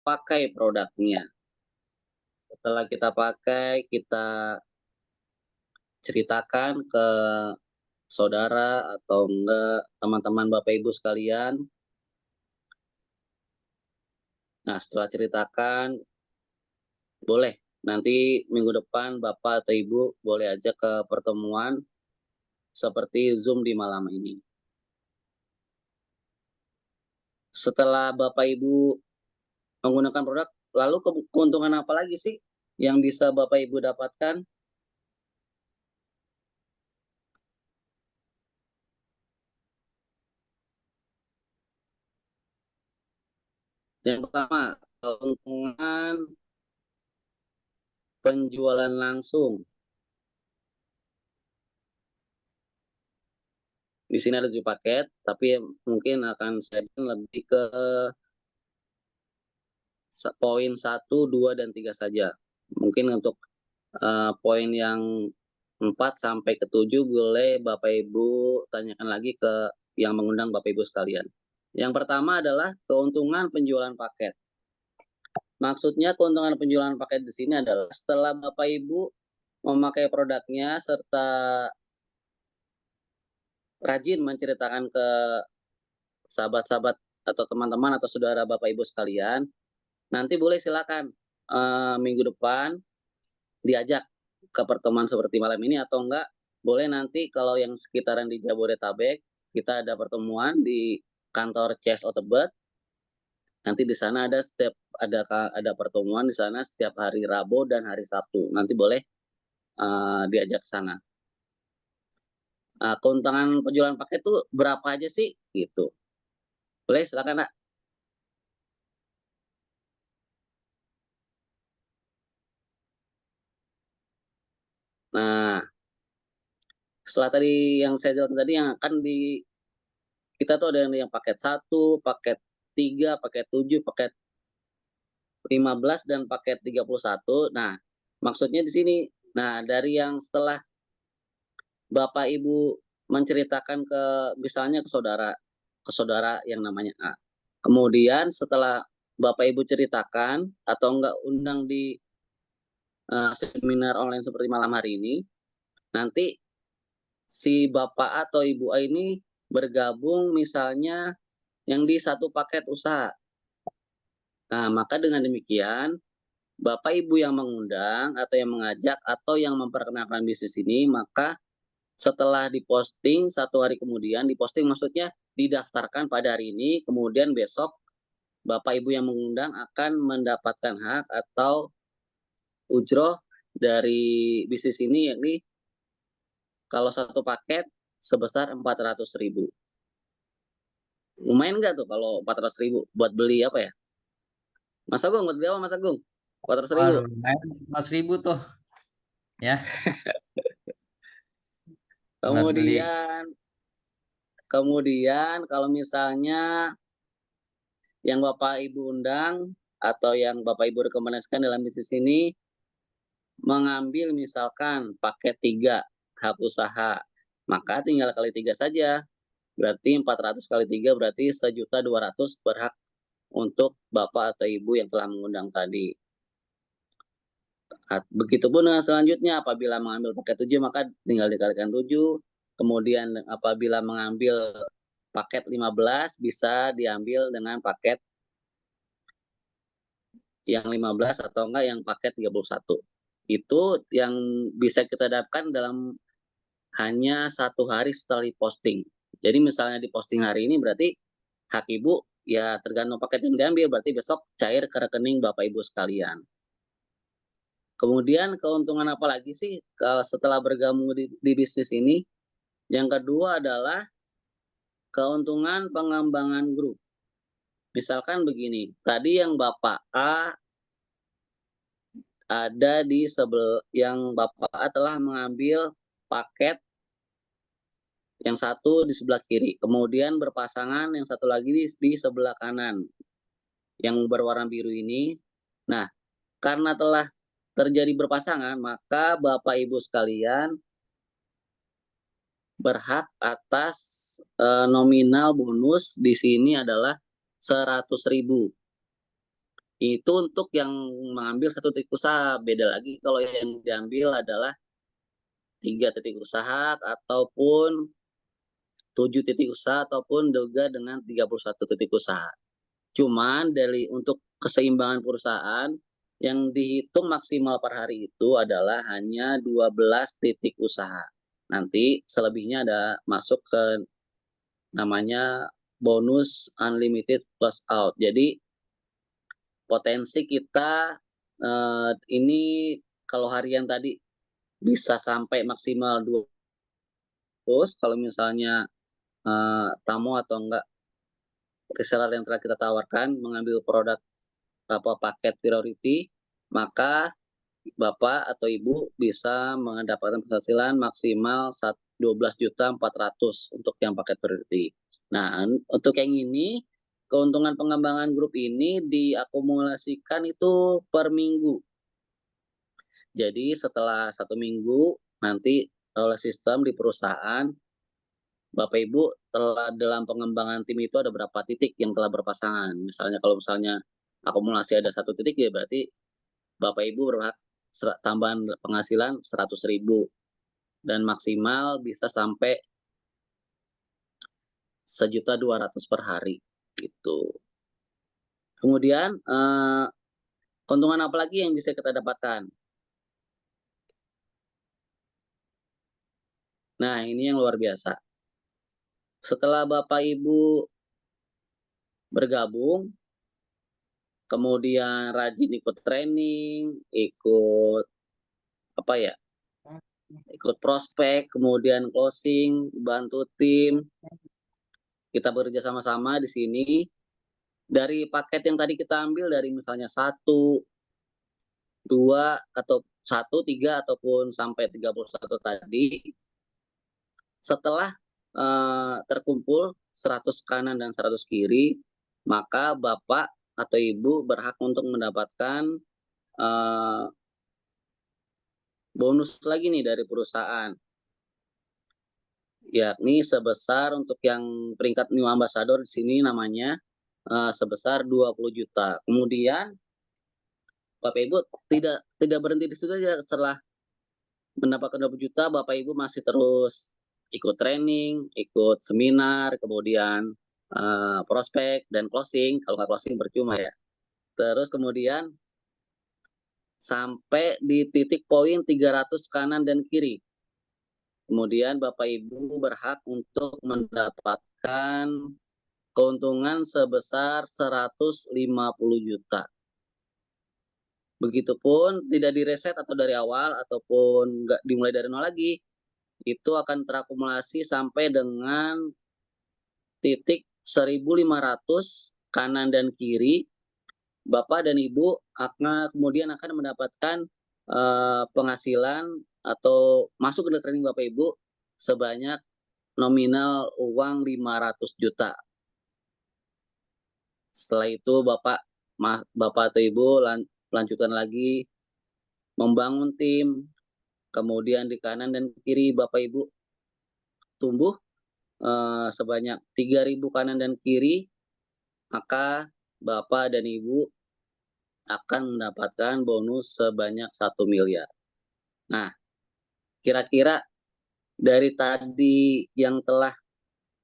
pakai produknya. Setelah kita pakai, kita ceritakan ke saudara atau enggak teman-teman Bapak Ibu sekalian. Nah, setelah ceritakan, boleh nanti minggu depan Bapak atau Ibu boleh ajak ke pertemuan seperti Zoom di malam ini. Setelah Bapak Ibu menggunakan produk, lalu keuntungan apa lagi sih yang bisa Bapak Ibu dapatkan? Yang pertama, keuntungan penjualan langsung. Di sini ada 7 paket, tapi mungkin akan saya lebih ke poin 1, 2, dan 3 saja. Mungkin untuk poin yang 4 sampai ke 7 boleh Bapak Ibu tanyakan lagi ke yang mengundang Bapak Ibu sekalian. Yang pertama adalah keuntungan penjualan paket. Maksudnya keuntungan penjualan paket di sini adalah setelah Bapak Ibu memakai produknya serta rajin menceritakan ke sahabat-sahabat atau teman-teman atau saudara Bapak Ibu sekalian, nanti boleh silakan minggu depan diajak ke pertemuan seperti malam ini atau enggak boleh nanti kalau yang sekitaran di Jabodetabek kita ada pertemuan di kantor Ces Otebet. Nanti di sana ada pertemuan di sana setiap hari Rabu dan hari Sabtu. Nanti boleh diajak ke sana. Keuntungan penjualan paket itu berapa aja sih? Gitu. Boleh silakan, Nak. Nah, setelah tadi yang saya jelaskan tadi yang akan kita tuh ada yang paket 1, paket 3, paket 7, paket 15 dan paket 31. Nah, maksudnya di sini, nah dari yang setelah Bapak Ibu menceritakan misalnya ke saudara yang namanya A. Kemudian setelah Bapak Ibu ceritakan atau enggak undang di seminar online seperti malam hari ini, nanti si Bapak atau Ibu A ini bergabung misalnya yang di satu paket usaha. Nah, maka dengan demikian Bapak Ibu yang mengundang atau yang mengajak atau yang memperkenalkan bisnis ini, maka setelah diposting 1 hari kemudian, diposting maksudnya didaftarkan pada hari ini, kemudian besok Bapak Ibu yang mengundang akan mendapatkan hak atau ujroh dari bisnis ini, yakni kalau satu paket sebesar 400.000. Lumayan nggak tuh kalau 400.000 buat beli apa ya? Mas Agung, buat beli apa Mas Agung? 400.000. Waduh, lumayan 14.000 tuh ya buat beli. Kemudian, kemudian kalau misalnya yang Bapak Ibu undang atau yang Bapak Ibu rekomendasikan dalam bisnis ini mengambil misalkan paket 3 hak usaha, maka tinggal kali 3 saja. Berarti 400 kali 3 berarti 1.200.000 per hak untuk Bapak atau Ibu yang telah mengundang tadi. Begitupun dengan selanjutnya apabila mengambil paket 7 maka tinggal dikalikan 7. Kemudian apabila mengambil paket 15 bisa diambil dengan paket yang 15 atau enggak yang paket 31. Itu yang bisa kita dapatkan dalam hanya 1 hari setelah diposting. Jadi misalnya diposting hari ini berarti hak Ibu ya tergantung paket yang diambil berarti besok cair ke rekening Bapak Ibu sekalian. Kemudian keuntungan apa lagi sih setelah bergabung di bisnis ini? Yang kedua adalah keuntungan pengembangan grup. Misalkan begini, tadi yang Bapak A ada yang Bapak A telah mengambil paket yang satu di sebelah kiri, kemudian berpasangan yang satu lagi di sebelah kanan, yang berwarna biru ini. Nah, karena telah terjadi berpasangan, maka Bapak Ibu sekalian berhak atas nominal bonus di sini adalah 100.000. Itu untuk yang mengambil satu titik usaha. Beda lagi kalau yang diambil adalah 3 titik usaha ataupun 7 titik usaha ataupun juga dengan 31 titik usaha. Cuman untuk keseimbangan perusahaan yang dihitung maksimal per hari itu adalah hanya 12 titik usaha. Nanti selebihnya ada masuk ke namanya bonus unlimited plus out. Jadi potensi kita ini kalau harian tadi bisa sampai maksimal 2 bos kalau misalnya tamu atau enggak reseller yang telah kita tawarkan mengambil produk paket priority, maka Bapak atau Ibu bisa mendapatkan penghasilan maksimal 12.400.000 untuk yang paket priority. Nah, untuk yang ini keuntungan pengembangan grup ini diakumulasikan itu per minggu. Jadi setelah 1 minggu nanti oleh sistem di perusahaan, Bapak Ibu telah dalam pengembangan tim itu ada berapa titik yang telah berpasangan. Misalnya kalau misalnya akumulasi ada 1 titik ya berarti Bapak Ibu berhak tambahan penghasilan 100.000 dan maksimal bisa sampai 1.200.000 per hari gitu. Kemudian keuntungan apa lagi yang bisa kita dapatkan? Nah, ini yang luar biasa. Setelah Bapak Ibu bergabung, kemudian rajin ikut training, ikut apa ya? Ikut prospek, kemudian closing, bantu tim, kita bekerja sama-sama di sini. Dari paket yang tadi kita ambil dari misalnya 1, 2, atau 1, 3, ataupun sampai 31 tadi, setelah terkumpul 100 kanan dan 100 kiri, maka Bapak atau Ibu berhak untuk mendapatkan bonus lagi nih dari perusahaan. Yakni sebesar untuk yang peringkat New Ambassador di sini namanya sebesar 20 juta. Kemudian Bapak Ibu tidak berhenti di situ saja. Setelah mendapatkan 20 juta, Bapak Ibu masih terus ikut training, ikut seminar, kemudian prospek dan closing. Kalau nggak closing percuma ya. Terus kemudian sampai di titik poin 300 kanan dan kiri. Kemudian Bapak Ibu berhak untuk mendapatkan keuntungan sebesar 150 juta. Begitupun tidak direset atau dari awal ataupun nggak dimulai dari nol lagi, itu akan terakumulasi sampai dengan titik 1.500 kanan dan kiri. Bapak dan Ibu kemudian akan mendapatkan penghasilan atau masuk ke rekening Bapak Ibu sebanyak nominal uang 500 juta. Setelah itu Bapak atau Ibu lanjutkan lagi membangun tim, kemudian di kanan dan kiri Bapak Ibu tumbuh sebanyak 3.000 kanan dan kiri, maka Bapak dan Ibu akan mendapatkan bonus sebanyak 1 miliar. Nah, kira-kira dari tadi yang telah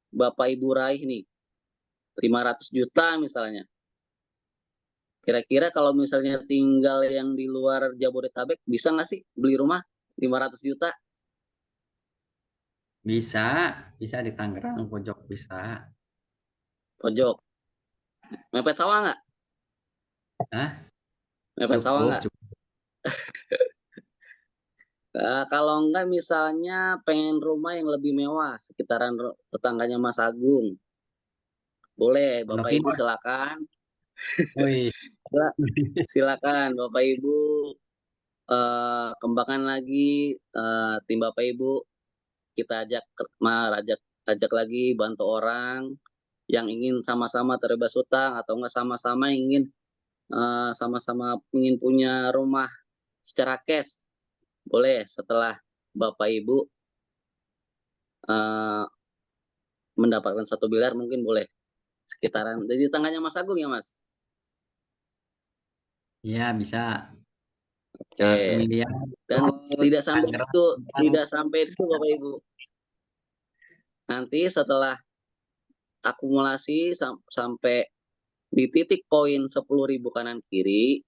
Bapak Ibu raih nih, 500 juta misalnya. Kira-kira kalau misalnya tinggal yang di luar Jabodetabek, bisa nggak sih beli rumah 500 juta? Bisa, bisa di Tangerang pojok bisa. Pojok. Mepet sawah nggak? Hah? Mepet sawah Cukup, nggak? cukup. Kalau enggak misalnya pengen rumah yang lebih mewah, sekitaran tetangganya Mas Agung. Boleh, Pondok Bapak Ibu Indah. silakan. Wih. Silakan Bapak Ibu kembangkan lagi tim Bapak Ibu. Kita ajak lagi bantu orang yang ingin sama-sama terbebas hutang atau enggak sama-sama ingin punya rumah secara cash. Boleh setelah Bapak Ibu mendapatkan 1 miliar mungkin boleh sekitaran. Jadi tangganya Mas Agung ya Mas? Iya bisa. Oke. 1 miliar. Dan Terus tidak sampai Tangerang itu, kan. tidak sampai itu Bapak Ibu. Nanti setelah akumulasi sampai di titik poin 10.000 kanan kiri,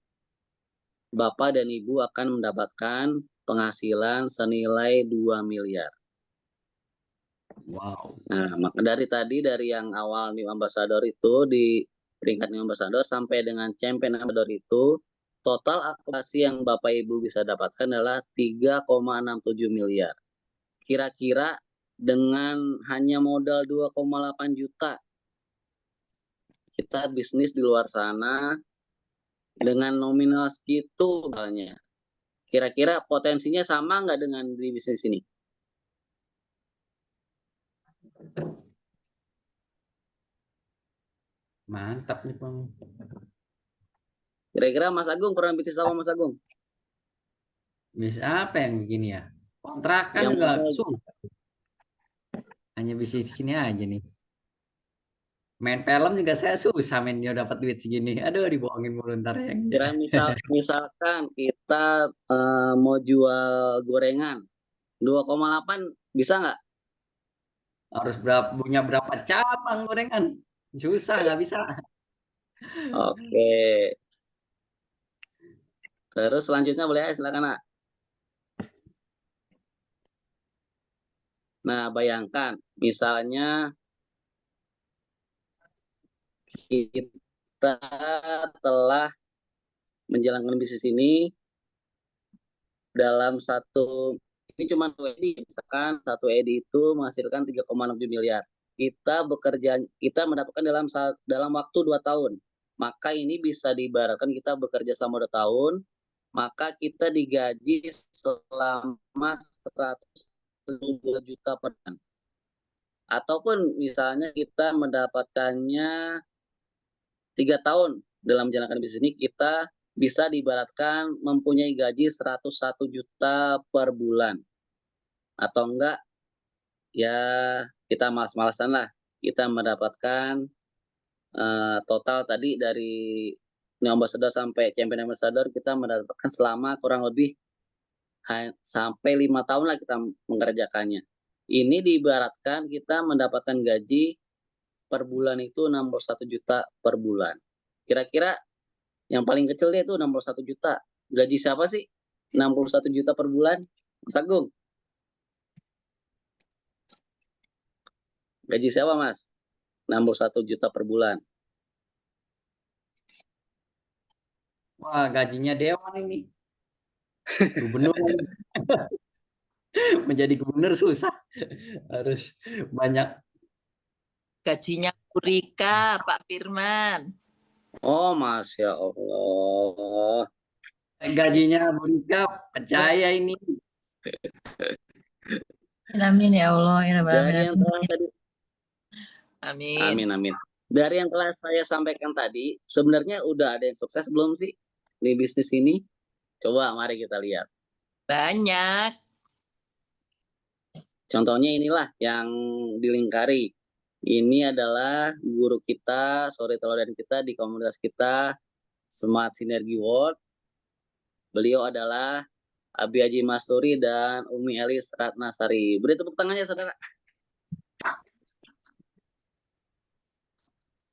Bapak dan Ibu akan mendapatkan penghasilan senilai 2 miliar. Wow. Nah, maka dari yang awal New Ambassador itu di peringkat New Ambassador sampai dengan Champion Ambassador itu, total akumulasi yang Bapak Ibu bisa dapatkan adalah 3,67 miliar. Kira-kira dengan hanya modal 2,8 juta, kita bisnis di luar sana dengan nominal segitu misalnya. Kira-kira potensinya sama nggak dengan di bisnis ini? Mantap nih Bang. Kira-kira Mas Agung pernah bisnis apa Mas Agung? Bisa apa yang begini ya? Kontrakan Yang juga modal susah. Hanya bisnis sini aja nih. Main film juga saya susah mainnya dapat duit segini. Aduh dibohongin mulu ntar yang misalkan kita mau jual gorengan 2,8 bisa nggak? harus punya berapa cabang gorengan. Susah nggak bisa. Oke. Terus selanjutnya boleh ya, silakan Nak. Nah, bayangkan misalnya kita telah menjalankan bisnis ini dalam ini cuma 1 edi, misalkan 1 edi itu menghasilkan 3,67 miliar. Kita mendapatkan dalam waktu 2 tahun. Maka ini bisa diibaratkan kita bekerja selama 2 tahun, maka kita digaji selama 102 juta per bulan. Ataupun misalnya kita mendapatkannya 3 tahun dalam menjalankan bisnis ini, kita bisa diibaratkan mempunyai gaji 101 juta per bulan. Atau enggak, ya kita malas-malasan lah. Kita mendapatkan total tadi dari New Ambassador sampai Champion Ambassador, kita mendapatkan selama kurang lebih sampai 5 tahun lah kita mengerjakannya. Ini diibaratkan kita mendapatkan gaji per bulan itu 61 juta per bulan. Kira-kira yang paling kecil dia itu 61 juta. Gaji siapa sih? 61 juta per bulan. Mas Agung, gaji siapa Mas? 61 juta per bulan. Wah gajinya dewan ini. Gubernur menjadi gubernur susah. Harus banyak. Gajinya Bu Rika, Pak Firman. Oh, Masya Allah. Gajinya Bu Rika percaya ini. Amin ya Allah. Dari yang telah tadi, Amin. amin, amin. Dari yang telah saya sampaikan tadi, sebenarnya udah ada yang sukses belum sih di bisnis ini? Coba mari kita lihat. Banyak. Contohnya inilah yang dilingkari. Ini adalah guru kita, sore teladan kita di komunitas kita, Smart Synergy World. Beliau adalah Abi Haji Masturi dan Umi Elis Ratnasari. Beri tepuk tangannya, saudara.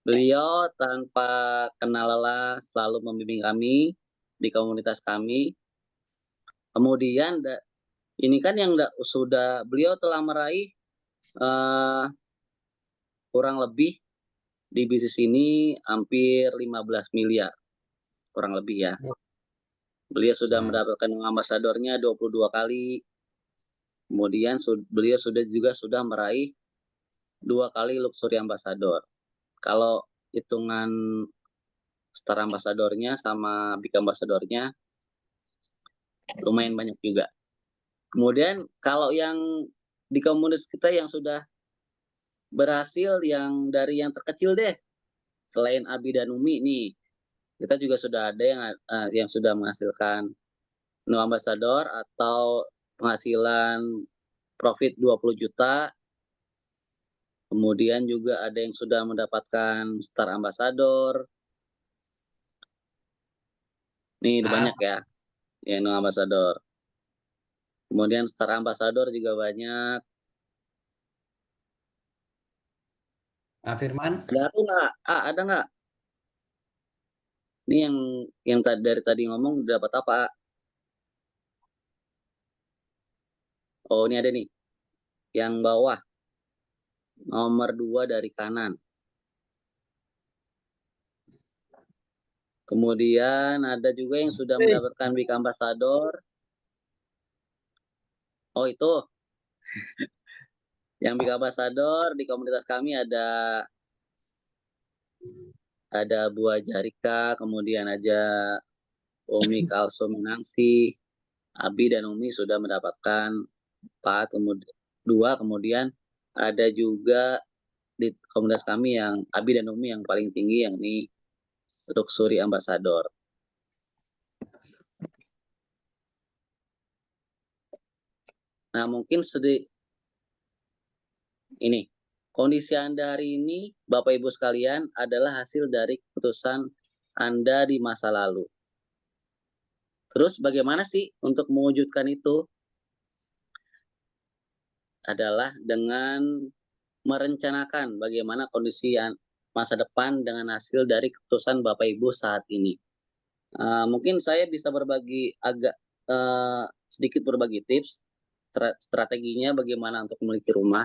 Beliau tanpa kenal lelah selalu membimbing kami di komunitas kami. Kemudian ini kan yang sudah beliau telah meraih kurang lebih di bisnis ini hampir 15 miliar. Kurang lebih ya. Beliau sudah mendapatkan ambasadornya 22 kali. Kemudian beliau sudah meraih 2 kali Luxury Ambassador. Kalau hitungan Star Ambassadornya sama Big Ambassadornya lumayan banyak juga. Kemudian kalau yang di komunitas kita yang sudah berhasil yang dari yang terkecil deh, selain Abi dan Umi nih, kita juga sudah ada yang sudah menghasilkan New Ambassador atau penghasilan profit 20 juta. Kemudian juga ada yang sudah mendapatkan Star Ambassador. Nih udah Ah, banyak ya, yang ambasador. Kemudian Star Ambassador juga banyak. Firman, Ada aku nggak? Ada nggak? Ini yang dari tadi ngomong udah dapat apa? Oh, ini ada nih. Yang bawah, nomor 2 dari kanan. Kemudian ada juga yang sudah Wih. mendapatkan Big Ambassador. Oh, itu. Yang Big Ambassador di komunitas kami ada Buah Jarika, kemudian ada Umi Kalsum Nangsi, Abi dan Umi sudah mendapatkan 4, kemudian 2, kemudian ada juga di komunitas kami yang Abi dan Umi yang paling tinggi, yang ini Luxury Ambassador. Nah, mungkin ini kondisi Anda hari ini, Bapak Ibu sekalian, adalah hasil dari keputusan Anda di masa lalu. Terus bagaimana sih untuk mewujudkan itu? Adalah dengan merencanakan bagaimana kondisi masa depan dengan hasil dari keputusan Bapak Ibu saat ini. Mungkin saya bisa sedikit berbagi tips strateginya bagaimana untuk memiliki rumah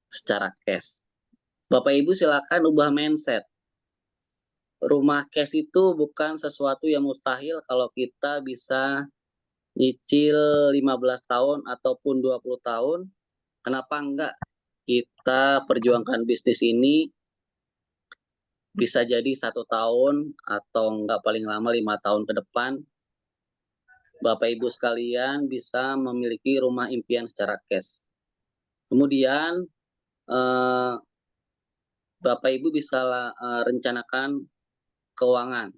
secara cash. Bapak Ibu silakan ubah mindset. Rumah cash itu bukan sesuatu yang mustahil kalau kita bisa nyicil 15 tahun ataupun 20 tahun. Kenapa enggak kita perjuangkan bisnis ini bisa jadi 1 tahun atau enggak paling lama 5 tahun ke depan, Bapak Ibu sekalian bisa memiliki rumah impian secara cash. Kemudian eh, Bapak Ibu bisa rencanakan keuangan.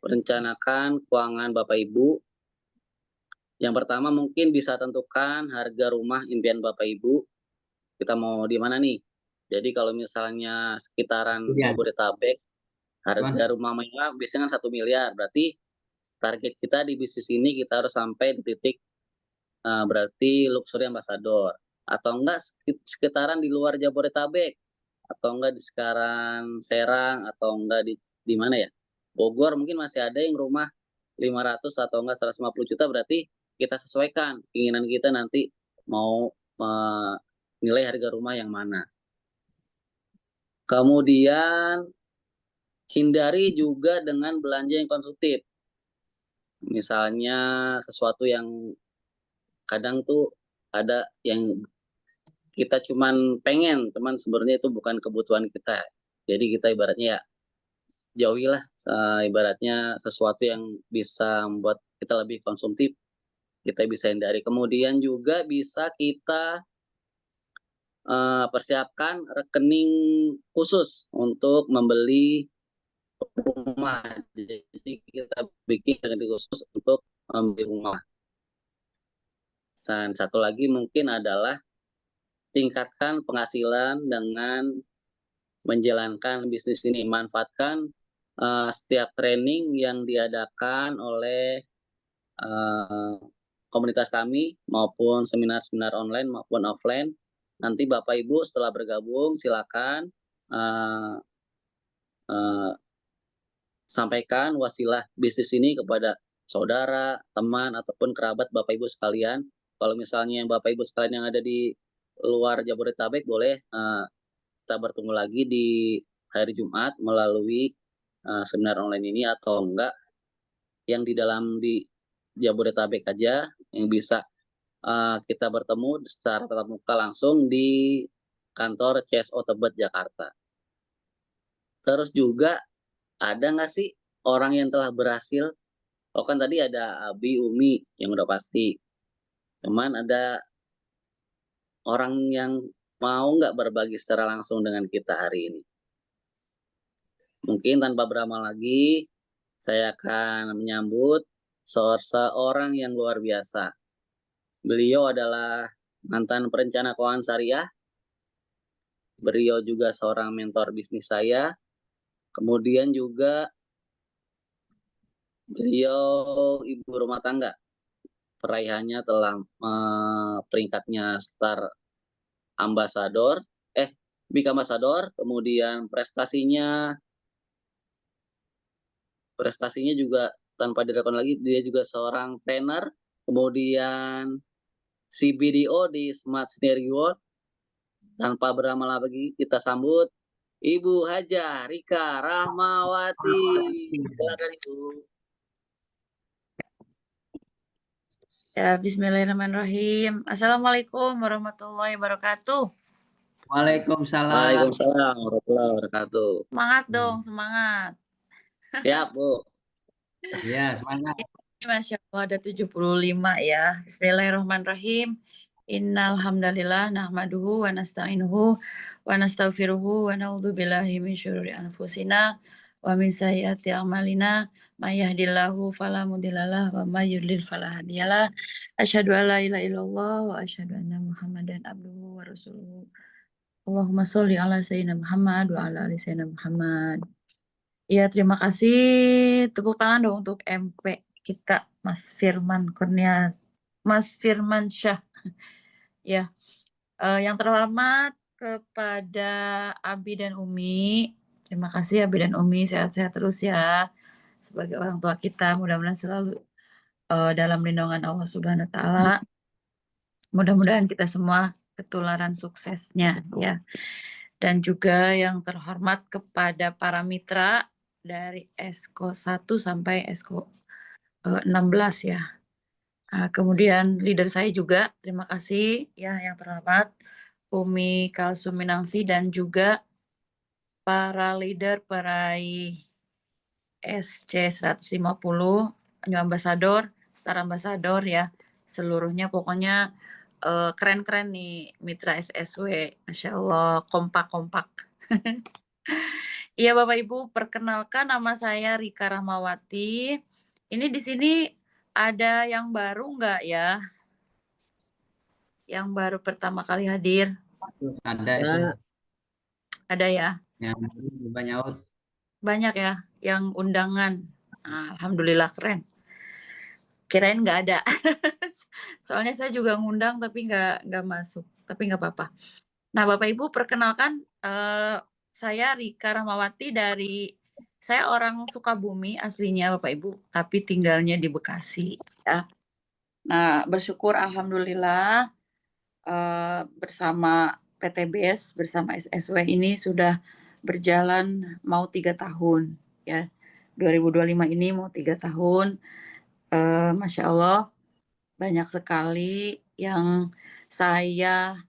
Rencanakan keuangan Bapak Ibu. Yang pertama mungkin bisa tentukan harga rumah impian Bapak Ibu. Kita mau di mana nih? Jadi kalau misalnya sekitaran Iya, Jabodetabek, Tuan. harga rumah mewah biasanya kan 1 miliar. Berarti target kita di bisnis ini kita harus sampai di titik berarti Luxury Ambassador. Atau enggak sekitaran di luar Jabodetabek, atau enggak di sekitaran Serang, atau enggak di mana ya? Bogor mungkin masih ada yang rumah 500 atau enggak 150 juta, berarti kita sesuaikan keinginan kita nanti mau nilai harga rumah yang mana. Kemudian hindari juga dengan belanja yang konsumtif. Misalnya sesuatu yang kadang tuh ada yang kita cuman pengen, teman sebenarnya itu bukan kebutuhan kita. Jadi kita ibaratnya ya jauhilah ibaratnya sesuatu yang bisa membuat kita lebih konsumtif, kita bisa hindari. Kemudian juga bisa kita persiapkan rekening khusus untuk membeli rumah. Jadi kita bikin rekening khusus untuk membeli rumah. Dan satu lagi mungkin adalah tingkatkan penghasilan dengan menjalankan bisnis ini. Manfaatkan setiap training yang diadakan oleh komunitas kami maupun seminar-seminar online maupun offline. Nanti Bapak Ibu setelah bergabung silakan uh, uh, sampaikan wasilah bisnis ini kepada saudara, teman, ataupun kerabat Bapak Ibu sekalian. Kalau misalnya Bapak Ibu sekalian yang ada di luar Jabodetabek, boleh kita bertemu lagi di hari Jumat melalui seminar online ini, atau enggak yang di Jabodetabek aja yang bisa kita bertemu secara tatap muka langsung di kantor CSO Tebet Jakarta. Terus juga ada nggak sih orang yang telah berhasil? Oh kan tadi ada Abi, Umi yang udah pasti. Cuman ada orang yang mau nggak berbagi secara langsung dengan kita hari ini. Mungkin tanpa beramal lagi, saya akan menyambut seorang yang luar biasa. Beliau adalah mantan perencana keuangan syariah. Beliau juga seorang mentor bisnis saya. Kemudian juga Beliau ibu rumah tangga. Peraihanya telah peringkatnya Star Ambassador, Big Ambassador, kemudian prestasinya juga tanpa diragukan lagi, dia juga seorang trainer, kemudian CBDO di Smart Synergy World. Tanpa berlama-lama lagi, kita sambut Ibu Hajah Rika Rahmawati. Silakan Ibu. Ya, bismillahirrahmanirrahim. Assalamualaikum warahmatullahi wabarakatuh. Waalaikumsalam. Waalaikumsalam warahmatullahi wabarakatuh. Semangat dong, semangat. Siap, Bu. Iya, semangat. Masya Allah ada 75 ya. Bismillahirrahmanirrahim. Innal hamdalillah nahmaduhu wa nasta'inuhu wa nastaghfiruhu wa na'udzu billahi min syururi anfusina wa min sayyiati a'malina may yahdihillahu fala mudhillalah wa may yudlil fala hadiyalah. Asyhadu an la ilaha illallah wa asyhadu anna Muhammadan abduhu wa rasuluhu. Allahumma sholli ala sayyidina Muhammad wa ala ali sayyidina Muhammad. Ya, terima kasih. Tepuk tangan dong untuk MP kita, Mas Firman Kurnia, Mas Firman Syah. Ya, yang terhormat kepada Abi dan Umi. Terima kasih Abi dan Umi, sehat-sehat terus ya. Sebagai orang tua kita, mudah-mudahan selalu dalam lindungan Allah Subhanahu wa Ta'ala. Mudah-mudahan kita semua ketularan suksesnya ya. Dan juga yang terhormat kepada para mitra dari Esko 1 sampai Esko 16 ya. Kemudian leader saya juga, terima kasih ya yang terhormat Umi Kalsuminangsi dan juga para leader peraih SC 150, New Ambassador, Star Ambassador ya. Seluruhnya pokoknya keren-keren nih mitra SSW, Masya Allah, kompak-kompak. Iya Bapak Ibu, perkenalkan nama saya Rika Rahmawati. Ini di sini ada yang baru nggak ya? Yang baru pertama kali hadir? Ada itu. Ada ya? Yang banyak. Banyak ya yang undangan. Alhamdulillah keren. Kirain nggak ada. Soalnya saya juga ngundang tapi nggak masuk. Tapi nggak apa-apa. Nah Bapak Ibu perkenalkan saya Rika Rahmawati saya orang Sukabumi aslinya Bapak Ibu, tapi tinggalnya di Bekasi ya. Nah bersyukur alhamdulillah bersama PTBS bersama SSW ini sudah berjalan mau 3 tahun ya. 2025 ini mau 3 tahun. Masya Allah banyak sekali yang saya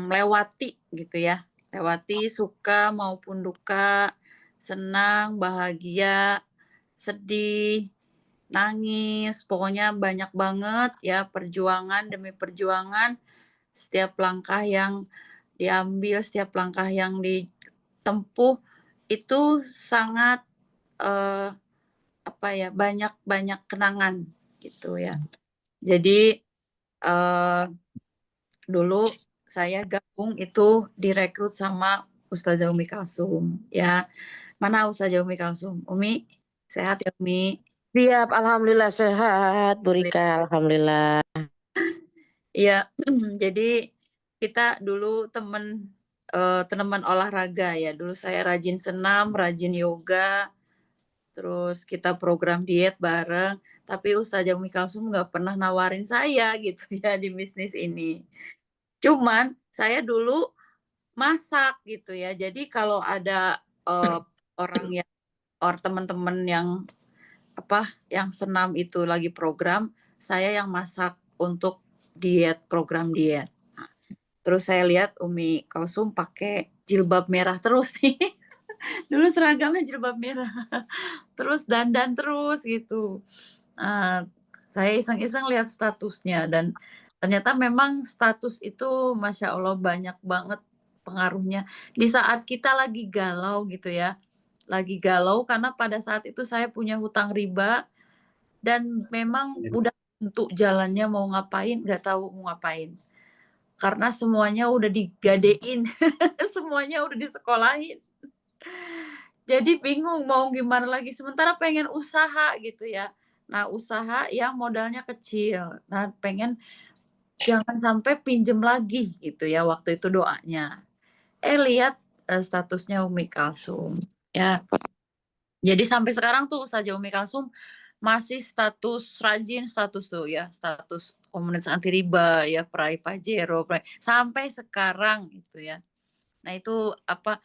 lewati gitu ya. Lewati suka maupun duka, senang, bahagia, sedih, nangis, pokoknya banyak banget ya perjuangan demi perjuangan, setiap langkah yang diambil, setiap langkah yang ditempuh itu sangat banyak kenangan gitu ya. Jadi dulu saya gabung itu direkrut sama Ustazah Umi Kalsum ya. Mana Ustazah Umi Kalsum? Umi sehat ya Umi? Siap, alhamdulillah sehat, Bu Rika, alhamdulillah. Iya, jadi kita dulu teman olahraga ya. Dulu saya rajin senam, rajin yoga, terus kita program diet bareng. Tapi Ustazah Umi Kalsum nggak pernah nawarin saya gitu ya di bisnis ini. Cuman saya dulu masak gitu ya. Jadi kalau ada teman-teman yang senam itu lagi program, saya yang masak untuk program diet. Nah, terus saya lihat Umi Kalsum pakai jilbab merah terus nih. Dulu seragamnya jilbab merah. Terus dandan terus gitu. Saya iseng-iseng lihat statusnya dan ternyata memang status itu Masya Allah banyak banget pengaruhnya. Di saat kita lagi galau gitu ya. Lagi galau karena pada saat itu saya punya hutang riba dan memang udah untuk jalannya mau ngapain, nggak tahu mau ngapain. Karena semuanya udah digadein, semuanya udah disekolahin. Jadi bingung mau gimana lagi, sementara pengen usaha gitu ya. Nah, usaha yang modalnya kecil. Nah, pengen jangan sampai pinjem lagi gitu ya, waktu itu doanya. Lihat statusnya Umi Kalsum ya. Jadi sampai sekarang tuh Ustazah Umi Kalsum masih status rajin, status tuh ya, status komunitas anti riba ya, peraih Pajero, sampai sekarang itu ya. Nah, itu apa,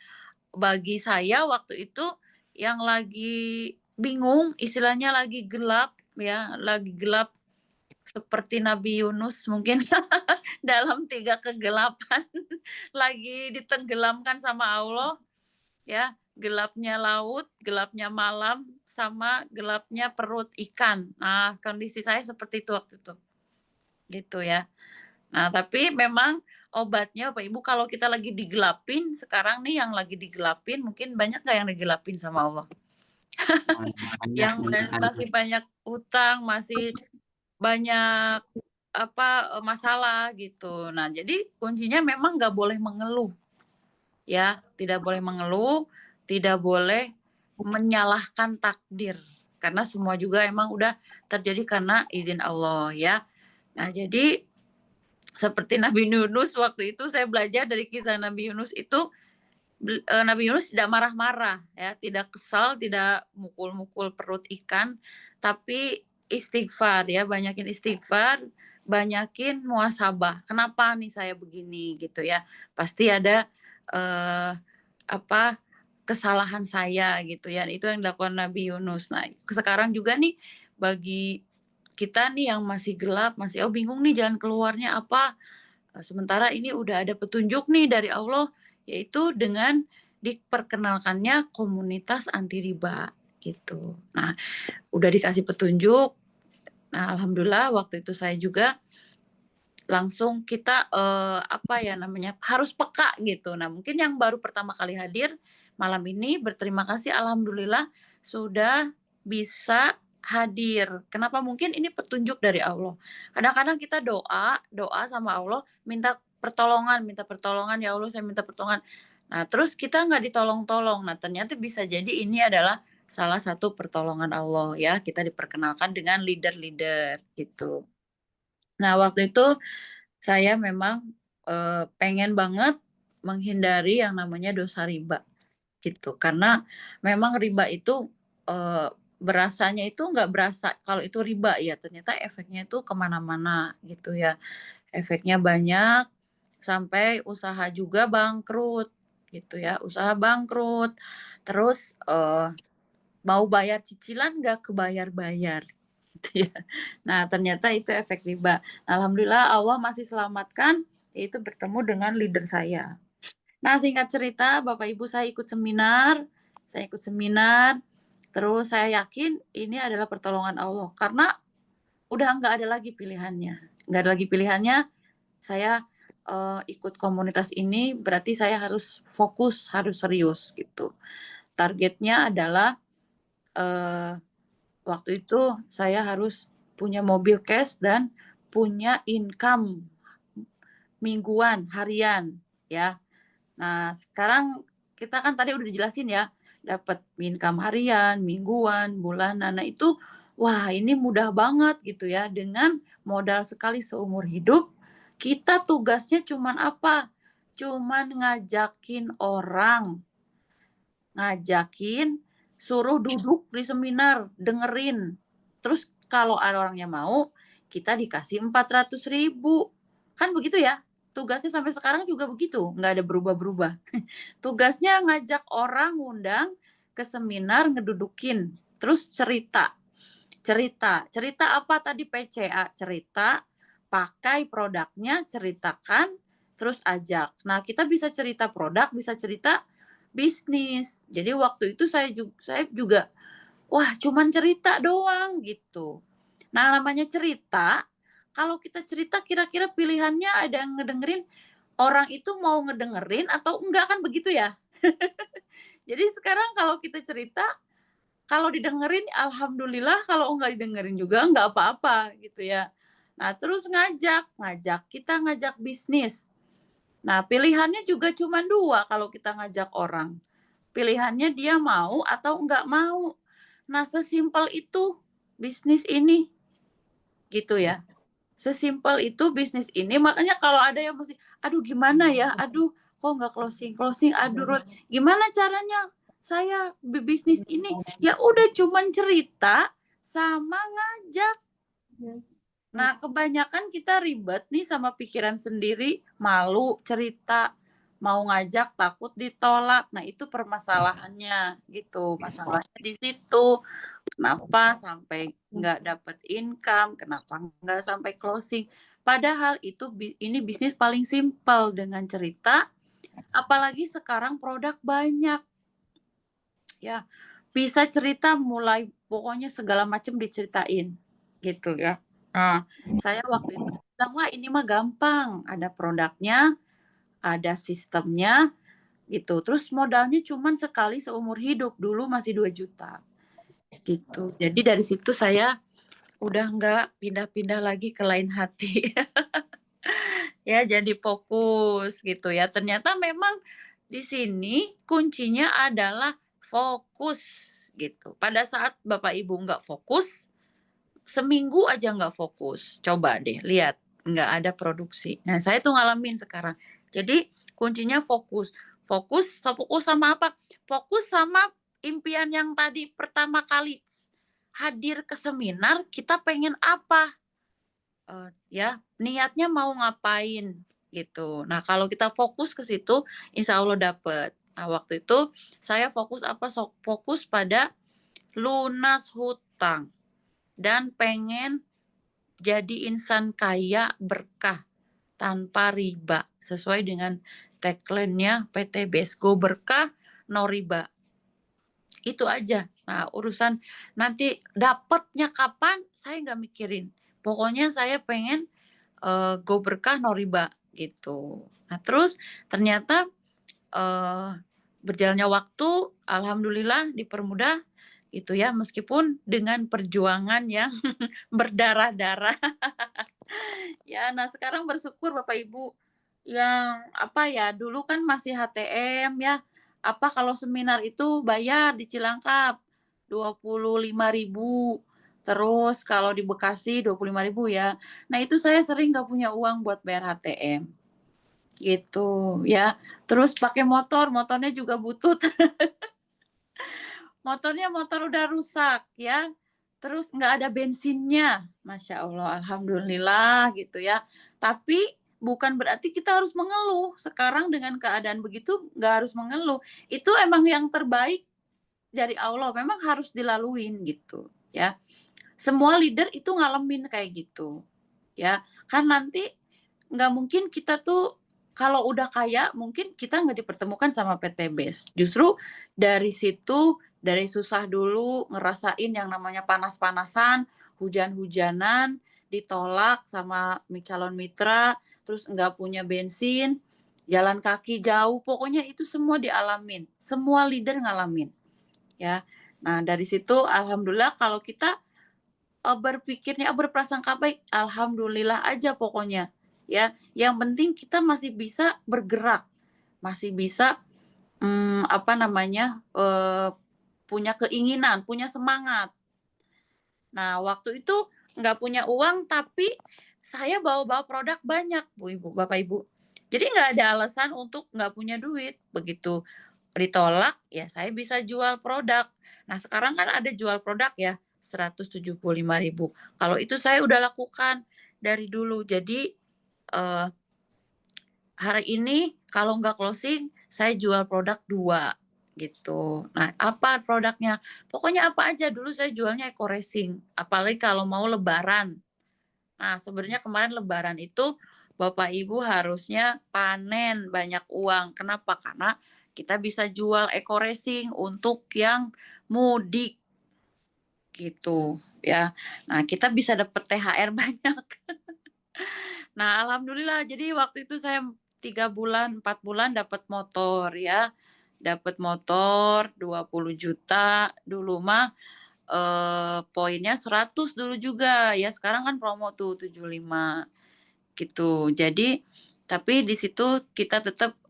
bagi saya waktu itu yang lagi bingung, istilahnya lagi gelap ya, lagi gelap seperti Nabi Yunus mungkin dalam 3 kegelapan, lagi ditenggelamkan sama Allah ya, gelapnya laut, gelapnya malam, sama gelapnya perut ikan. Nah, kondisi saya seperti itu waktu itu. Gitu ya. Nah, tapi memang obatnya Bapak Ibu kalau kita lagi digelapin, sekarang nih yang lagi digelapin mungkin banyak nggak yang digelapin sama Allah? Banyak, Yang masih banyak utang, masih banyak masalah gitu. Nah, jadi kuncinya memang nggak boleh mengeluh. Ya, tidak boleh mengeluh, tidak boleh menyalahkan takdir. Karena semua juga emang udah terjadi karena izin Allah ya. Nah, jadi seperti Nabi Yunus waktu itu saya belajar dari kisah Nabi Yunus itu, Nabi Yunus tidak marah-marah ya, tidak kesal, tidak mukul-mukul perut ikan, tapi istighfar ya, banyakin istighfar, banyakin muhasabah. Kenapa nih saya begini gitu ya? Pasti ada kesalahan saya gitu ya. Itu yang dilakukan Nabi Yunus. Nah, sekarang juga nih bagi kita nih yang masih gelap, masih bingung nih jalan keluarnya apa. Sementara ini udah ada petunjuk nih dari Allah, yaitu dengan diperkenalkannya komunitas anti riba gitu. Nah, udah dikasih petunjuk. Nah, alhamdulillah waktu itu saya juga langsung kita harus peka gitu. Nah, mungkin yang baru pertama kali hadir malam ini berterima kasih alhamdulillah sudah bisa hadir. Kenapa? Mungkin ini petunjuk dari Allah. Kadang-kadang kita doa sama Allah, minta pertolongan, ya Allah saya minta pertolongan. Nah, terus kita nggak ditolong-tolong. Nah, ternyata bisa jadi ini adalah salah satu pertolongan Allah ya. Kita diperkenalkan dengan leader-leader gitu. Nah, waktu itu saya memang pengen banget menghindari yang namanya dosa riba gitu. Karena memang riba itu berasanya itu nggak berasa kalau itu riba ya, ternyata efeknya itu kemana-mana gitu ya. Efeknya banyak sampai usaha juga bangkrut gitu ya, usaha bangkrut. Terus mau bayar cicilan nggak kebayar-bayar gitu ya. Nah, ternyata itu efek riba. Alhamdulillah Allah masih selamatkan, yaitu bertemu dengan leader saya. Nah, singkat cerita, Bapak Ibu saya ikut seminar, terus saya yakin ini adalah pertolongan Allah. Karena udah nggak ada lagi pilihannya. Nggak ada lagi pilihannya, saya ikut komunitas ini, berarti saya harus fokus, harus serius gitu. Targetnya adalah waktu itu saya harus punya mobil cash dan punya income mingguan, harian ya. Nah, sekarang kita kan tadi udah dijelasin ya, dapat income harian, mingguan, bulanan. Nah, itu wah, ini mudah banget gitu ya, dengan modal sekali seumur hidup. Kita tugasnya cuman apa? Cuman ngajakin orang, suruh duduk di seminar, dengerin. Terus kalau ada orangnya mau, kita dikasih 400.000. Kan begitu ya? Tugasnya sampai sekarang juga begitu, nggak ada berubah-berubah. Tugasnya ngajak orang, ngundang ke seminar, ngedudukin, terus cerita. Cerita apa tadi PCA? Cerita, pakai produknya, ceritakan, terus ajak. Nah, kita bisa cerita produk, bisa cerita bisnis. Jadi waktu itu saya juga wah, cuman cerita doang gitu. Nah, namanya cerita, kalau kita cerita kira-kira pilihannya ada yang ngedengerin, orang itu mau ngedengerin atau enggak, kan begitu ya. Jadi sekarang kalau kita cerita, kalau didengerin alhamdulillah, kalau enggak didengerin juga enggak apa-apa gitu ya. Nah, terus kita ngajak bisnis. Nah, pilihannya juga cuma 2 kalau kita ngajak orang. Pilihannya dia mau atau enggak mau. Nah, sesimpel itu bisnis ini, gitu ya. Sesimpel itu bisnis ini, makanya kalau ada yang masih, aduh gimana ya, aduh kok nggak closing, aduh Ruth, gimana caranya saya bisnis ini? Ya udah cuman cerita sama ngajak. Nah, kebanyakan kita ribet nih sama pikiran sendiri, malu cerita, mau ngajak takut ditolak. Nah, itu permasalahannya gitu. Masalahnya di situ. Kenapa sampai nggak dapat income? Kenapa nggak sampai closing? Padahal itu ini bisnis paling simpel dengan cerita. Apalagi sekarang produk banyak. Ya, bisa cerita mulai pokoknya segala macam diceritain gitu ya. Nah, saya waktu itu bilang, wah ini mah gampang, ada produknya, ada sistemnya gitu. Terus modalnya cuman sekali seumur hidup, dulu masih 2 juta gitu. Jadi dari situ saya udah nggak pindah-pindah lagi ke lain hati. Ya, jadi fokus gitu ya. Ternyata memang di sini kuncinya adalah fokus gitu. Pada saat Bapak Ibu nggak fokus, seminggu aja nggak fokus. Coba deh lihat, nggak ada produksi. Nah, saya tuh ngalamin sekarang. Jadi kuncinya fokus. Fokus sama apa? Fokus sama impian yang tadi pertama kali hadir ke seminar, kita pengen apa? Ya, niatnya mau ngapain gitu. Nah, kalau kita fokus ke situ, insya Allah dapet. Nah, waktu itu saya fokus apa? Fokus pada lunas hutang dan pengen jadi insan kaya berkah tanpa riba sesuai dengan tagline-nya PT Besgo, berkah no riba. Itu aja. Nah, urusan nanti dapatnya kapan saya nggak mikirin. Pokoknya saya pengen go berkah no riba gitu. Nah, terus ternyata berjalannya waktu alhamdulillah dipermudah itu ya, meskipun dengan perjuangan yang berdarah-darah. Ya, nah sekarang bersyukur Bapak Ibu yang apa ya, dulu kan masih HTM ya. Apa kalau seminar itu bayar di Cilangkap 25.000. Terus kalau di Bekasi 25.000 ya. Nah, itu saya sering nggak punya uang buat bayar HTM. Gitu ya. Terus pakai motornya juga butut. Motornya motor udah rusak ya. Terus nggak ada bensinnya. Masya Allah, alhamdulillah gitu ya. Tapi bukan berarti kita harus mengeluh. Sekarang dengan keadaan begitu nggak harus mengeluh. Itu emang yang terbaik dari Allah. Memang harus dilaluin gitu ya. Semua leader itu ngalamin kayak gitu ya. Kan nanti nggak mungkin kita tuh kalau udah kaya mungkin kita nggak dipertemukan sama PT BES. Justru dari situ, dari susah dulu ngerasain yang namanya panas-panasan, hujan-hujanan, ditolak sama calon mitra, terus nggak punya bensin, jalan kaki jauh, pokoknya itu semua dialamin. Semua leader ngalamin. Ya. Nah, dari situ alhamdulillah kalau kita berpikirnya berprasangka baik, alhamdulillah aja pokoknya ya. Yang penting kita masih bisa bergerak, masih bisa apa namanya punya keinginan, punya semangat. Nah, waktu itu nggak punya uang tapi saya bawa-bawa produk banyak, Bu Ibu, Bapak Ibu. Jadi nggak ada alasan untuk nggak punya duit. Begitu ditolak, ya saya bisa jual produk. Nah, sekarang kan ada jual produk ya, 175.000. Kalau itu saya udah lakukan dari dulu. Jadi hari ini kalau nggak closing, saya jual produk 2 gitu. Nah, apa produknya? Pokoknya apa aja. Dulu saya jualnya eco racing, apalagi kalau mau lebaran. Nah, sebenarnya kemarin lebaran itu Bapak Ibu harusnya panen banyak uang. Kenapa? Karena kita bisa jual eco racing untuk yang mudik gitu ya. Nah, kita bisa dapat THR banyak. Nah, alhamdulillah jadi waktu itu saya 3 bulan, 4 bulan dapat motor ya. Dapat motor 20 juta. Dulu mah poinnya 100 dulu juga ya. Sekarang kan promo tuh 75 gitu. Jadi tapi di situ kita tetap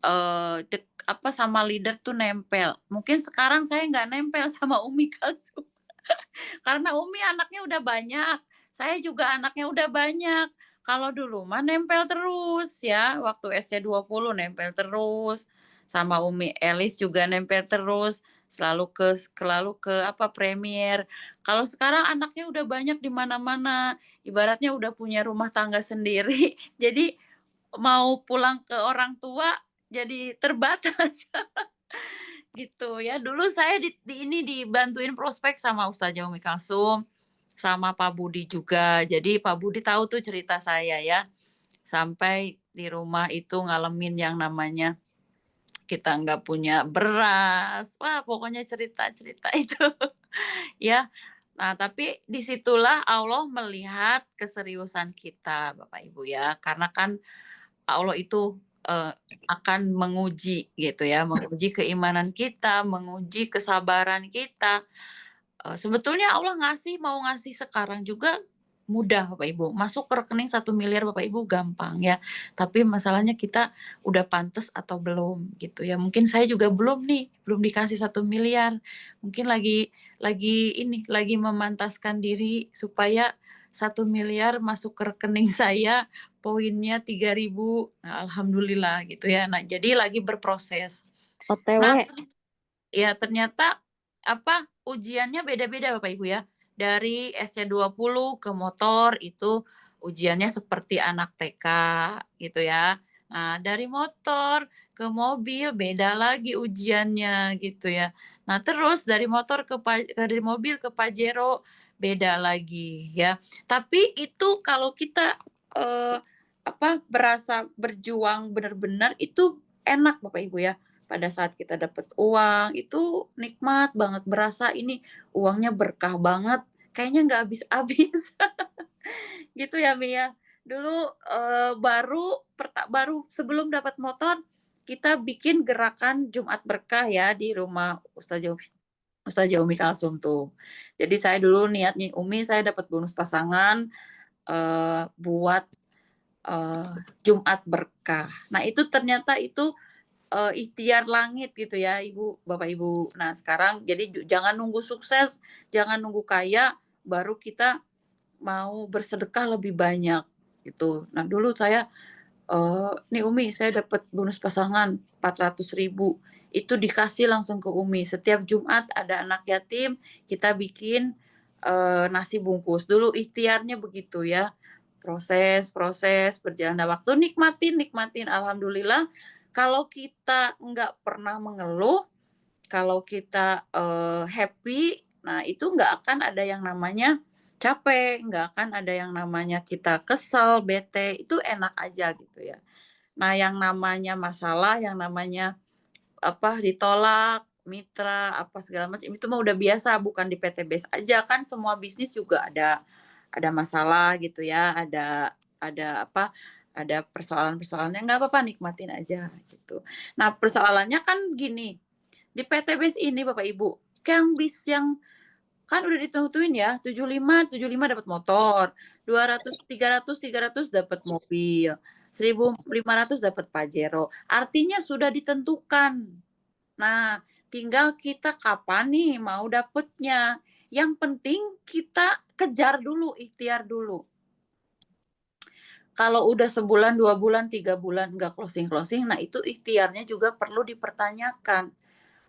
sama leader tuh nempel. Mungkin sekarang saya nggak nempel sama Umi Kalsum. Karena Umi anaknya udah banyak, saya juga anaknya udah banyak. Kalau dulu mah nempel terus ya, waktu SC20 nempel terus, sama Umi Elis juga nempel terus, selalu ke Premier. Kalau sekarang anaknya udah banyak di mana-mana, ibaratnya udah punya rumah tangga sendiri, jadi mau pulang ke orang tua jadi terbatas. Gitu ya. Dulu saya dibantuin prospek sama Ustazah Umi Kalsum, sama Pak Budi juga. Jadi Pak Budi tahu tuh cerita saya ya. Sampai di rumah itu ngalamin yang namanya kita nggak punya beras. Wah, pokoknya cerita-cerita itu. Ya. Nah, tapi disitulah Allah melihat keseriusan kita, Bapak Ibu ya. Karena kan Allah itu akan menguji gitu ya, menguji keimanan kita, menguji kesabaran kita. Sebetulnya Allah mau ngasih sekarang juga mudah Bapak Ibu. Masuk ke rekening 1 miliar Bapak Ibu gampang ya. Tapi masalahnya kita udah pantas atau belum gitu ya. Mungkin saya juga belum dikasih 1 miliar. Mungkin lagi memantaskan diri supaya 1 miliar masuk ke rekening saya, poinnya 3.000. Nah, alhamdulillah gitu ya. Nah, jadi lagi berproses. OTW. Nah, ya ternyata ujiannya beda-beda Bapak Ibu ya. Dari SC20 ke motor itu ujiannya seperti anak TK gitu ya. Nah, dari motor ke mobil beda lagi ujiannya gitu ya. Nah, terus dari mobil ke Pajero beda lagi ya. Tapi itu kalau kita berasa berjuang benar-benar itu enak Bapak Ibu ya. Pada saat kita dapat uang itu nikmat banget, berasa ini uangnya berkah banget, kayaknya nggak habis-habis. Gitu ya Mia. Dulu baru sebelum dapat motor kita bikin gerakan Jumat Berkah ya di rumah Ustazah Umi Kalsum tuh. Jadi saya dulu niat nih Umi saya dapat bonus pasangan buat Jumat Berkah. Nah itu ternyata itu ikhtiar langit gitu ya Ibu, Bapak Ibu. Nah sekarang jadi jangan nunggu sukses, jangan nunggu kaya, baru kita mau bersedekah lebih banyak gitu. Nah dulu saya, nih Umi saya dapat bonus pasangan 400.000, itu dikasih langsung ke Umi. Setiap Jumat ada anak yatim, kita bikin nasi bungkus. Dulu ikhtiarnya begitu ya. Proses berjalan waktu, nikmatin. Alhamdulillah kalau kita nggak pernah mengeluh, kalau kita happy, nah itu nggak akan ada yang namanya capek, nggak akan ada yang namanya kita kesel, bete, itu enak aja gitu ya. Nah yang namanya masalah, yang namanya ditolak, mitra, segala macam, itu mah udah biasa, bukan di PTBS aja, kan semua bisnis juga ada masalah gitu ya, ada persoalan-persoalannya, nggak apa-apa nikmatin aja gitu. Nah persoalannya kan gini, di PTBS ini Bapak Ibu, yang kan udah ditentuin ya 75 dapat motor, 300 dapat mobil, 1.500 dapat Pajero. Artinya sudah ditentukan. Nah, tinggal kita kapan nih mau dapetnya. Yang penting kita kejar dulu, ikhtiar dulu. Kalau udah sebulan, 2 bulan, 3 bulan nggak closing, nah itu ikhtiarnya juga perlu dipertanyakan.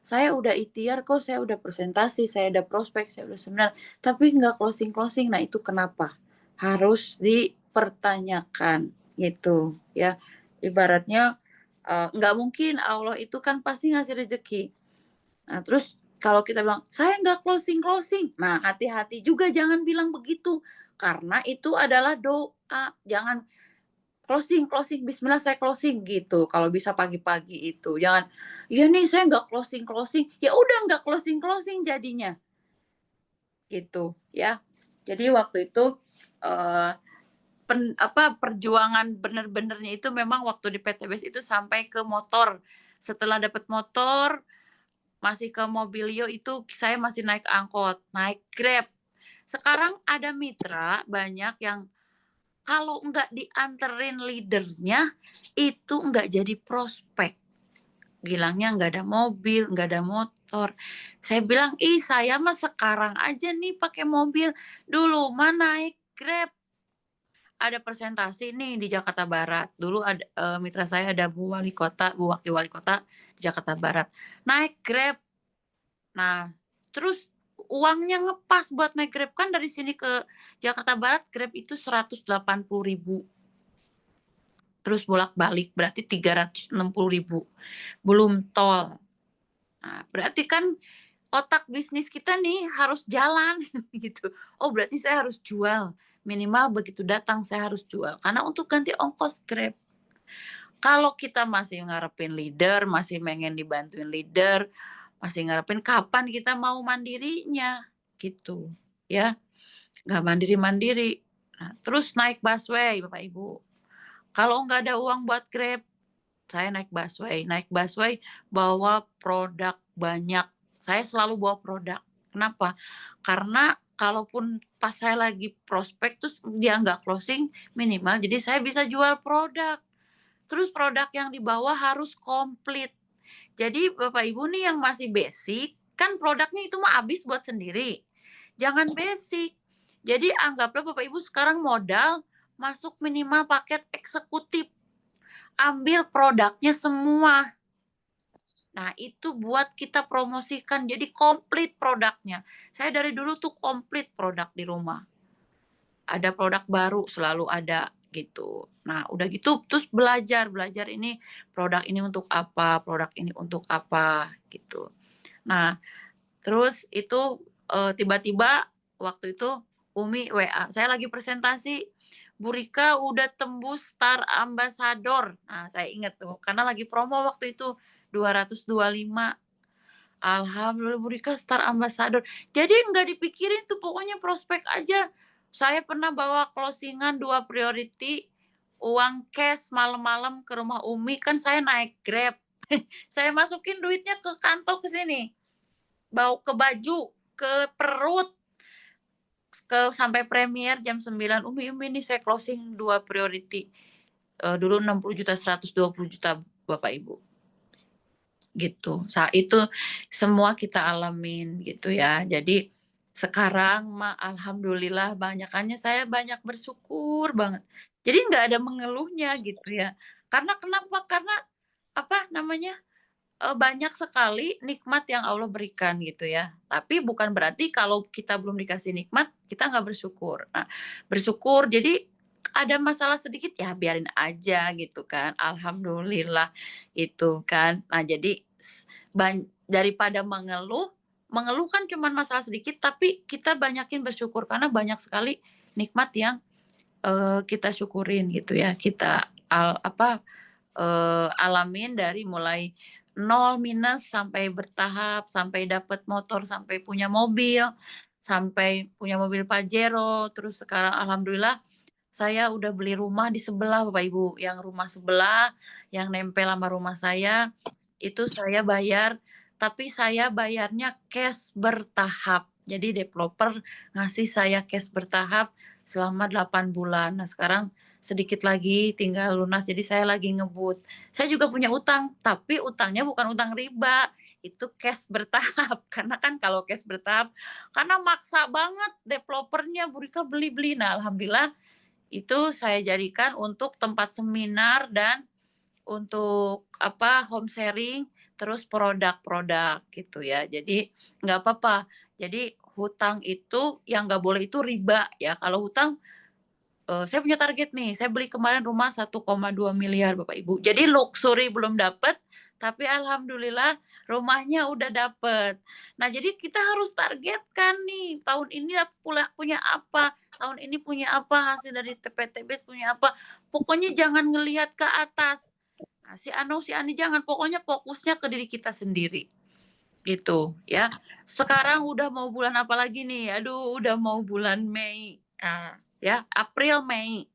Saya udah ikhtiar kok, saya udah presentasi, saya udah prospek, saya udah seminar, tapi nggak closing. Nah itu kenapa? Harus dipertanyakan gitu ya. Ibaratnya nggak mungkin Allah itu kan pasti ngasih rezeki. Nah terus kalau kita bilang saya nggak closing, nah hati-hati juga jangan bilang begitu karena itu adalah doa. Jangan closing, bismillah saya closing gitu. Kalau bisa pagi-pagi itu. Jangan, ya nih saya nggak closing. Ya udah nggak closing jadinya. Gitu ya. Jadi waktu itu perjuangan bener-benernya itu memang waktu di PTBS itu sampai ke motor. Setelah dapat motor, masih ke Mobilio itu saya masih naik angkot, naik Grab. Sekarang ada mitra banyak yang kalau nggak dianterin leadernya, itu nggak jadi prospek. bilangnya nggak ada mobil, nggak ada motor. Saya bilang, ih saya mah sekarang aja nih pakai mobil, dulu mah naik Grab. Ada presentasi nih di Jakarta Barat. Dulu ada mitra saya ada Bu Wakil Wali Kota di Jakarta Barat. Naik Grab. Nah, terus uangnya ngepas buat naik Grab kan dari sini ke Jakarta Barat Grab itu 180.000. Terus bolak-balik berarti 360.000. Belum tol. Nah, berarti kan otak bisnis kita nih harus jalan gitu. Oh, berarti saya harus jual. Minimal begitu datang saya harus jual karena untuk ganti ongkos Grab. Kalau kita masih ngarepin leader, masih pengen dibantuin leader, masih ngarepin kapan kita mau mandirinya gitu ya. Nggak mandiri-mandiri. Nah, terus naik busway Bapak Ibu. Kalau nggak ada uang buat Grab, saya naik busway. Naik busway bawa produk banyak. Saya selalu bawa produk. Kenapa? Karena kalaupun pas saya lagi prospek terus dia nggak closing minimal, jadi saya bisa jual produk. Terus produk yang dibawa harus komplit. Jadi Bapak Ibu nih yang masih basic, kan produknya itu mah habis buat sendiri. Jangan basic. Jadi anggaplah Bapak Ibu sekarang modal masuk minimal paket eksekutif. Ambil produknya semua. Nah, itu buat kita promosikan jadi komplit produknya. Saya dari dulu tuh komplit produk di rumah. Ada produk baru selalu ada gitu. Nah, udah gitu terus belajar ini produk ini untuk apa, produk ini untuk apa gitu. Nah, terus itu tiba-tiba waktu itu Umi WA, saya lagi presentasi, Bu Rika udah tembus Star Ambassador. Nah, saya ingat tuh karena lagi promo waktu itu 225. Alhamdulillah Bu Rika Star Ambassador. Jadi nggak dipikirin tuh pokoknya prospek aja. Saya pernah bawa closingan 2 priority, uang cash malam-malam ke rumah Umi, kan saya naik Grab. Saya masukin duitnya ke kantong ke sini. Bawa ke baju, ke perut, sampai premier jam 9. Umi nih saya closing 2 priority. Dulu 60 juta, 120 juta Bapak Ibu. Gitu. Saat itu semua kita alamin gitu ya. Jadi sekarang mah alhamdulillah banyakannya saya banyak bersyukur banget. Jadi nggak ada mengeluhnya gitu ya. Karena kenapa? Karena apa namanya? Banyak sekali nikmat yang Allah berikan gitu ya. Tapi bukan berarti kalau kita belum dikasih nikmat kita nggak bersyukur. Nah, bersyukur jadi ada masalah sedikit ya biarin aja gitu kan. Alhamdulillah itu kan. Nah, jadi daripada mengeluh kan cuma masalah sedikit tapi kita banyakin bersyukur karena banyak sekali nikmat yang kita syukurin gitu ya. Kita alamin dari mulai 0 minus sampai bertahap, sampai dapat motor, sampai punya mobil Pajero, terus sekarang alhamdulillah saya udah beli rumah di sebelah Bapak Ibu, yang rumah sebelah yang nempel sama rumah saya itu saya bayar, tapi saya bayarnya cash bertahap. Jadi developer ngasih saya cash bertahap selama 8 bulan. Nah, sekarang sedikit lagi tinggal lunas, jadi saya lagi ngebut. Saya juga punya utang, tapi utangnya bukan utang riba, itu cash bertahap. Karena kan kalau cash bertahap, karena maksa banget developernya, Bu Rika beli-beli. Nah, alhamdulillah itu saya jadikan untuk tempat seminar dan untuk home sharing, terus produk-produk gitu ya. Jadi nggak apa-apa. Jadi hutang itu yang nggak boleh itu riba ya. Kalau hutang saya punya target nih, saya beli kemarin rumah 1,2 miliar Bapak Ibu. Jadi luxury belum dapat, tapi alhamdulillah rumahnya udah dapat. Nah, jadi kita harus targetkan nih, tahun ini punya apa, tahun ini punya apa, hasil dari TPTBS punya apa. Pokoknya jangan ngelihat ke atas. Nah, si Ani jangan, pokoknya fokusnya ke diri kita sendiri. Gitu ya. Sekarang udah mau bulan apa lagi nih? Aduh, udah mau bulan Mei. Nah, ya, April, Mei.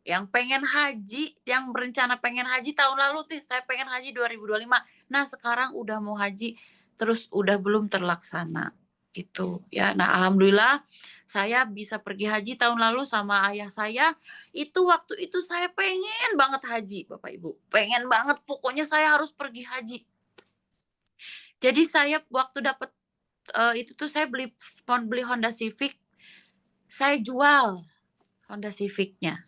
Yang pengen haji, yang berencana pengen haji tahun lalu tuh, saya pengen haji 2025. Nah, sekarang udah mau haji, terus udah belum terlaksana. gitu ya. Nah, alhamdulillah saya bisa pergi haji tahun lalu sama ayah saya. Itu waktu itu saya pengen banget haji, Bapak Ibu. Pengen banget, pokoknya saya harus pergi haji. Jadi saya waktu dapat itu tuh saya beli Honda Civic, saya jual Honda Civic-nya.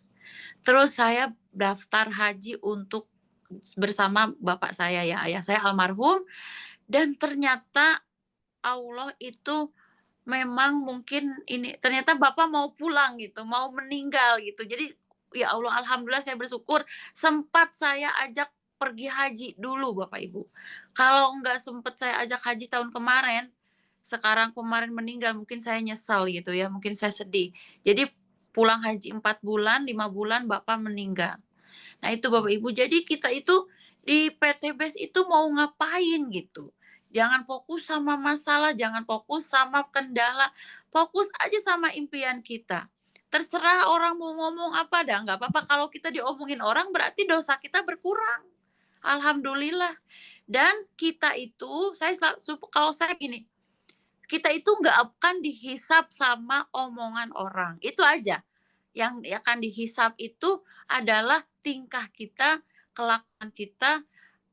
Terus saya daftar haji untuk bersama bapak saya ya, ayah saya almarhum, dan ternyata Allah itu memang mungkin ini, ternyata bapak mau pulang gitu, mau meninggal gitu. Jadi ya Allah, alhamdulillah saya bersyukur sempat saya ajak pergi haji dulu Bapak Ibu. Kalau enggak sempat saya ajak haji tahun kemarin, sekarang kemarin meninggal, mungkin saya nyesal gitu ya, mungkin saya sedih. Jadi pulang haji 4 bulan, 5 bulan bapak meninggal. Nah itu Bapak Ibu, jadi kita itu di PTBS itu mau ngapain gitu. Jangan fokus sama masalah, jangan fokus sama kendala, fokus aja sama impian kita. Terserah orang mau ngomong apa dah, nggak apa-apa. Kalau kita diomongin orang berarti dosa kita berkurang. Alhamdulillah. Dan kita itu, kalau saya gini, kita itu nggak akan dihisap sama omongan orang. Itu aja. Yang akan dihisap itu adalah tingkah kita, kelakuan kita,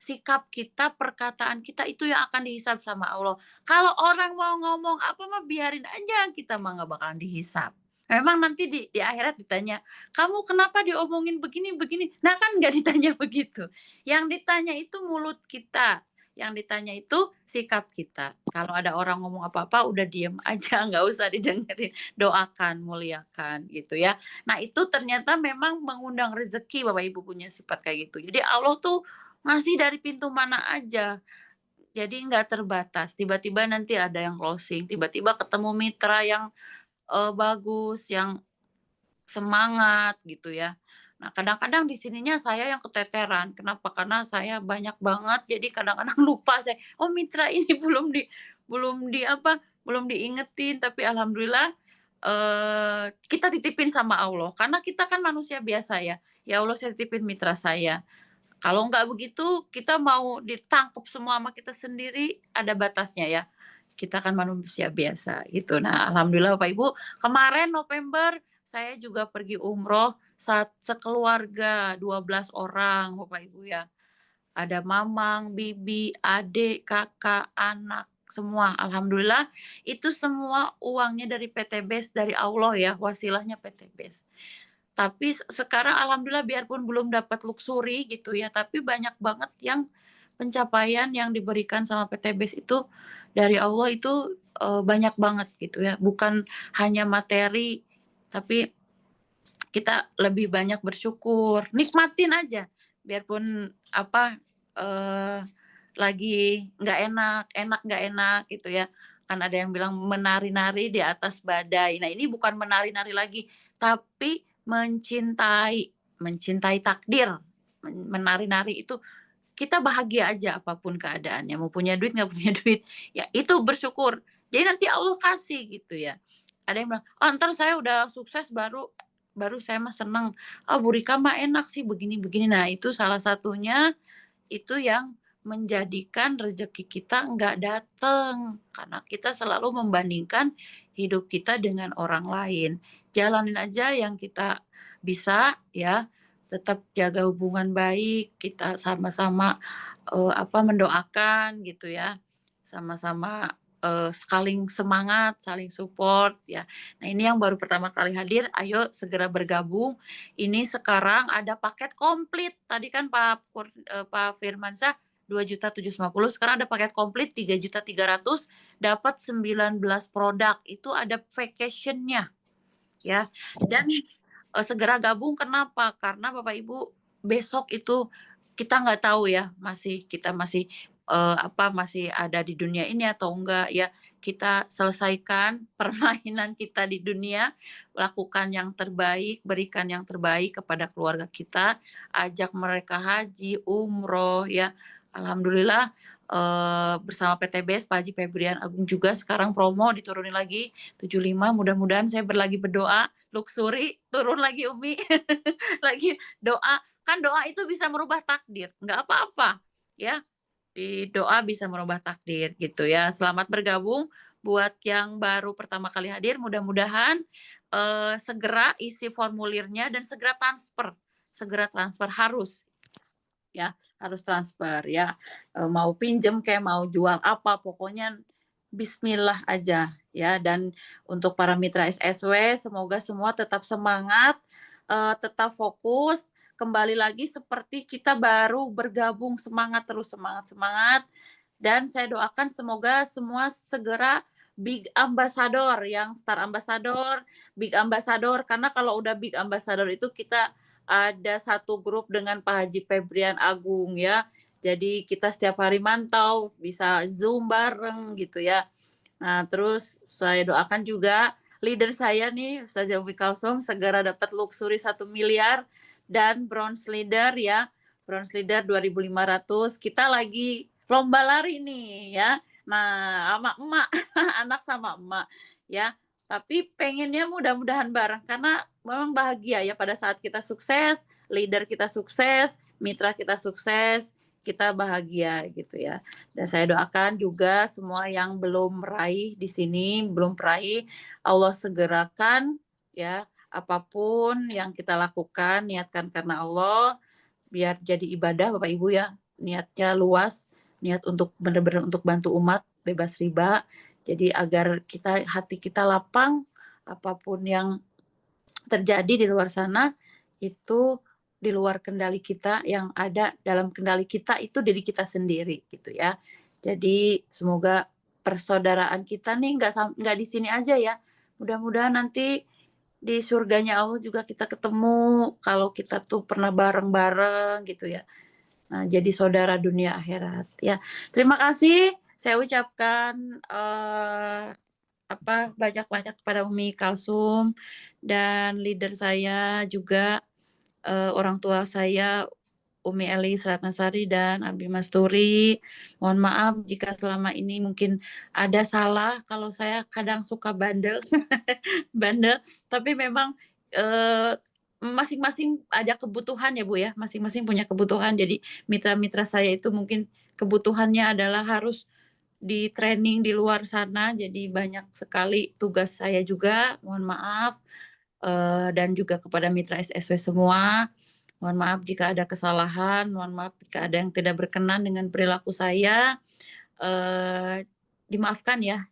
sikap kita, perkataan kita, itu yang akan dihisap sama Allah. Kalau orang mau ngomong apa mah biarin aja, kita mah nggak bakalan dihisap. Memang nanti di akhirat ditanya, kamu kenapa diomongin begini-begini? Nah kan nggak ditanya begitu. Yang ditanya itu mulut kita. Yang ditanya itu sikap kita. Kalau ada orang ngomong apa-apa, udah diem aja, nggak usah didengerin. Doakan, muliakan gitu ya. Nah itu ternyata memang mengundang rezeki Bapak Ibu punya sifat kayak gitu. Jadi Allah tuh ngasih dari pintu mana aja. Jadi nggak terbatas. Tiba-tiba nanti ada yang closing, tiba-tiba ketemu mitra yang bagus, yang semangat gitu ya. Nah kadang-kadang di sininya saya yang keteteran. Kenapa? Karena saya banyak banget. Jadi kadang-kadang lupa saya. Oh mitra ini belum diingetin. Tapi alhamdulillah kita titipin sama Allah. Karena kita kan manusia biasa ya. Ya Allah saya titipin mitra saya. Kalau nggak begitu kita mau ditangkap semua sama kita sendiri, ada batasnya ya. Kita kan manusia biasa gitu. Nah alhamdulillah Bapak Ibu, kemarin November saya juga pergi umroh sekeluarga 12 orang Bapak Ibu ya. Ada mamang, bibi, adik, kakak, anak, semua. Alhamdulillah itu semua uangnya dari PTBS, dari Allah ya, wasilahnya PTBS. Tapi sekarang alhamdulillah biarpun belum dapat luxury gitu ya, tapi banyak banget yang pencapaian yang diberikan sama PTBS itu dari Allah itu banyak banget gitu ya. Bukan hanya materi, tapi kita lebih banyak bersyukur, nikmatin aja, biarpun apa lagi nggak enak gitu ya. Kan ada yang bilang menari-nari di atas badai. Nah ini bukan menari-nari lagi, tapi mencintai takdir. Menari-nari itu kita bahagia aja apapun keadaannya, mau punya duit nggak punya duit, ya itu bersyukur. Jadi nanti Allah kasih gitu ya. Ada yang bilang, oh ntar saya udah sukses baru saya mah seneng. Oh Bu Rika mah enak sih begini-begini. Nah itu salah satunya itu yang menjadikan rezeki kita nggak datang. Karena kita selalu membandingkan hidup kita dengan orang lain. Jalanin aja yang kita bisa ya. Tetap jaga hubungan baik, kita sama-sama mendoakan gitu ya. Sama-sama saling semangat, saling support ya. Nah ini yang baru pertama kali hadir, ayo segera bergabung. Ini sekarang ada paket komplit. Tadi kan Pak Firmansyah 2.750.000, sekarang ada paket komplit 3.300.000, dapat 19 produk. Itu ada vacation-nya ya. Dan segera gabung, kenapa? Karena Bapak Ibu besok itu kita nggak tahu ya, kita masih ada di dunia ini atau enggak ya. Kita selesaikan permainan kita di dunia, lakukan yang terbaik, berikan yang terbaik kepada keluarga kita, ajak mereka haji, umroh ya. Alhamdulillah bersama PTBS Pak Haji Febrian Agung juga sekarang promo diturunin lagi 75, mudah-mudahan saya berdoa luxury turun lagi Umi. Lagi doa, kan doa itu bisa merubah takdir, nggak apa-apa ya. Di doa bisa merubah takdir gitu ya. Selamat bergabung buat yang baru pertama kali hadir, mudah-mudahan segera isi formulirnya dan segera transfer harus ya, harus transfer ya. Mau pinjem kayak mau jual apa, pokoknya bismillah aja ya. Dan untuk para mitra SSW, semoga semua tetap semangat, tetap fokus. Kembali lagi seperti kita baru bergabung, semangat terus, semangat. Dan saya doakan semoga semua segera big ambassador, yang star ambassador, big ambassador, karena kalau udah big ambassador itu kita ada satu grup dengan Pak Haji Febrian Agung ya. Jadi kita setiap hari mantau, bisa Zoom bareng gitu ya. Nah, terus saya doakan juga leader saya nih, Ustazah Umi Kalsum, segera dapat luxury 1 miliar dan bronze leader ya. Bronze leader 2.500. Kita lagi lomba lari nih ya. Nah, sama emak, anak sama emak ya. Tapi pengennya mudah-mudahan bareng karena memang bahagia ya pada saat kita sukses, leader kita sukses, mitra kita sukses, kita bahagia gitu ya. Dan saya doakan juga semua yang belum meraih di sini, belum meraih, Allah segerakan ya, apapun yang kita lakukan, niatkan karena Allah, biar jadi ibadah Bapak Ibu ya. Niatnya luas, niat untuk benar-benar untuk bantu umat, bebas riba. Jadi agar hati kita lapang, apapun yang terjadi di luar sana itu di luar kendali kita, yang ada dalam kendali kita itu diri kita sendiri gitu ya. Jadi semoga persaudaraan kita nih nggak di sini aja ya. Mudah-mudahan nanti di surganya Allah juga kita ketemu kalau kita tuh pernah bareng-bareng gitu ya. Nah, jadi saudara dunia akhirat ya. Terima kasih saya ucapkan banyak-banyak kepada Umi Kalsum dan leader saya juga, orang tua saya Umi Elis Ratnasari dan Abi Masturi. Mohon maaf jika selama ini mungkin ada salah, kalau saya kadang suka bandel, tapi memang masing-masing ada kebutuhan ya Bu ya, masing-masing punya kebutuhan. Jadi mitra-mitra saya itu mungkin kebutuhannya adalah harus di training di luar sana, jadi banyak sekali tugas saya juga, mohon maaf. Dan juga kepada mitra SSW semua, mohon maaf jika ada kesalahan, mohon maaf jika ada yang tidak berkenan dengan perilaku saya, dimaafkan ya.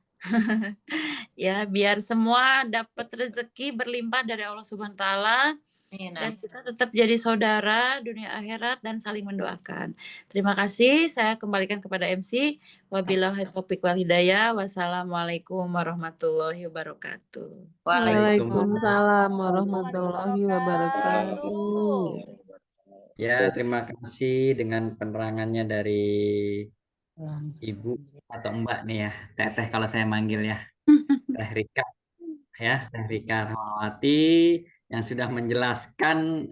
Ya, biar semua dapat rezeki berlimpah dari Allah Subhanahu wa taala. Dan kita tetap jadi saudara dunia akhirat dan saling mendoakan. Terima kasih. Saya kembalikan kepada MC. Wabillahi taufiq wal hidayah. Wassalamualaikum warahmatullahi wabarakatuh. Waalaikumsalam warahmatullahi wabarakatuh. Ya, terima kasih dengan penerangannya dari Ibu atau Mbak nih ya, Teteh kalau saya manggil ya, Teh Rika ya, Teh Rika Rahmawati yang sudah menjelaskan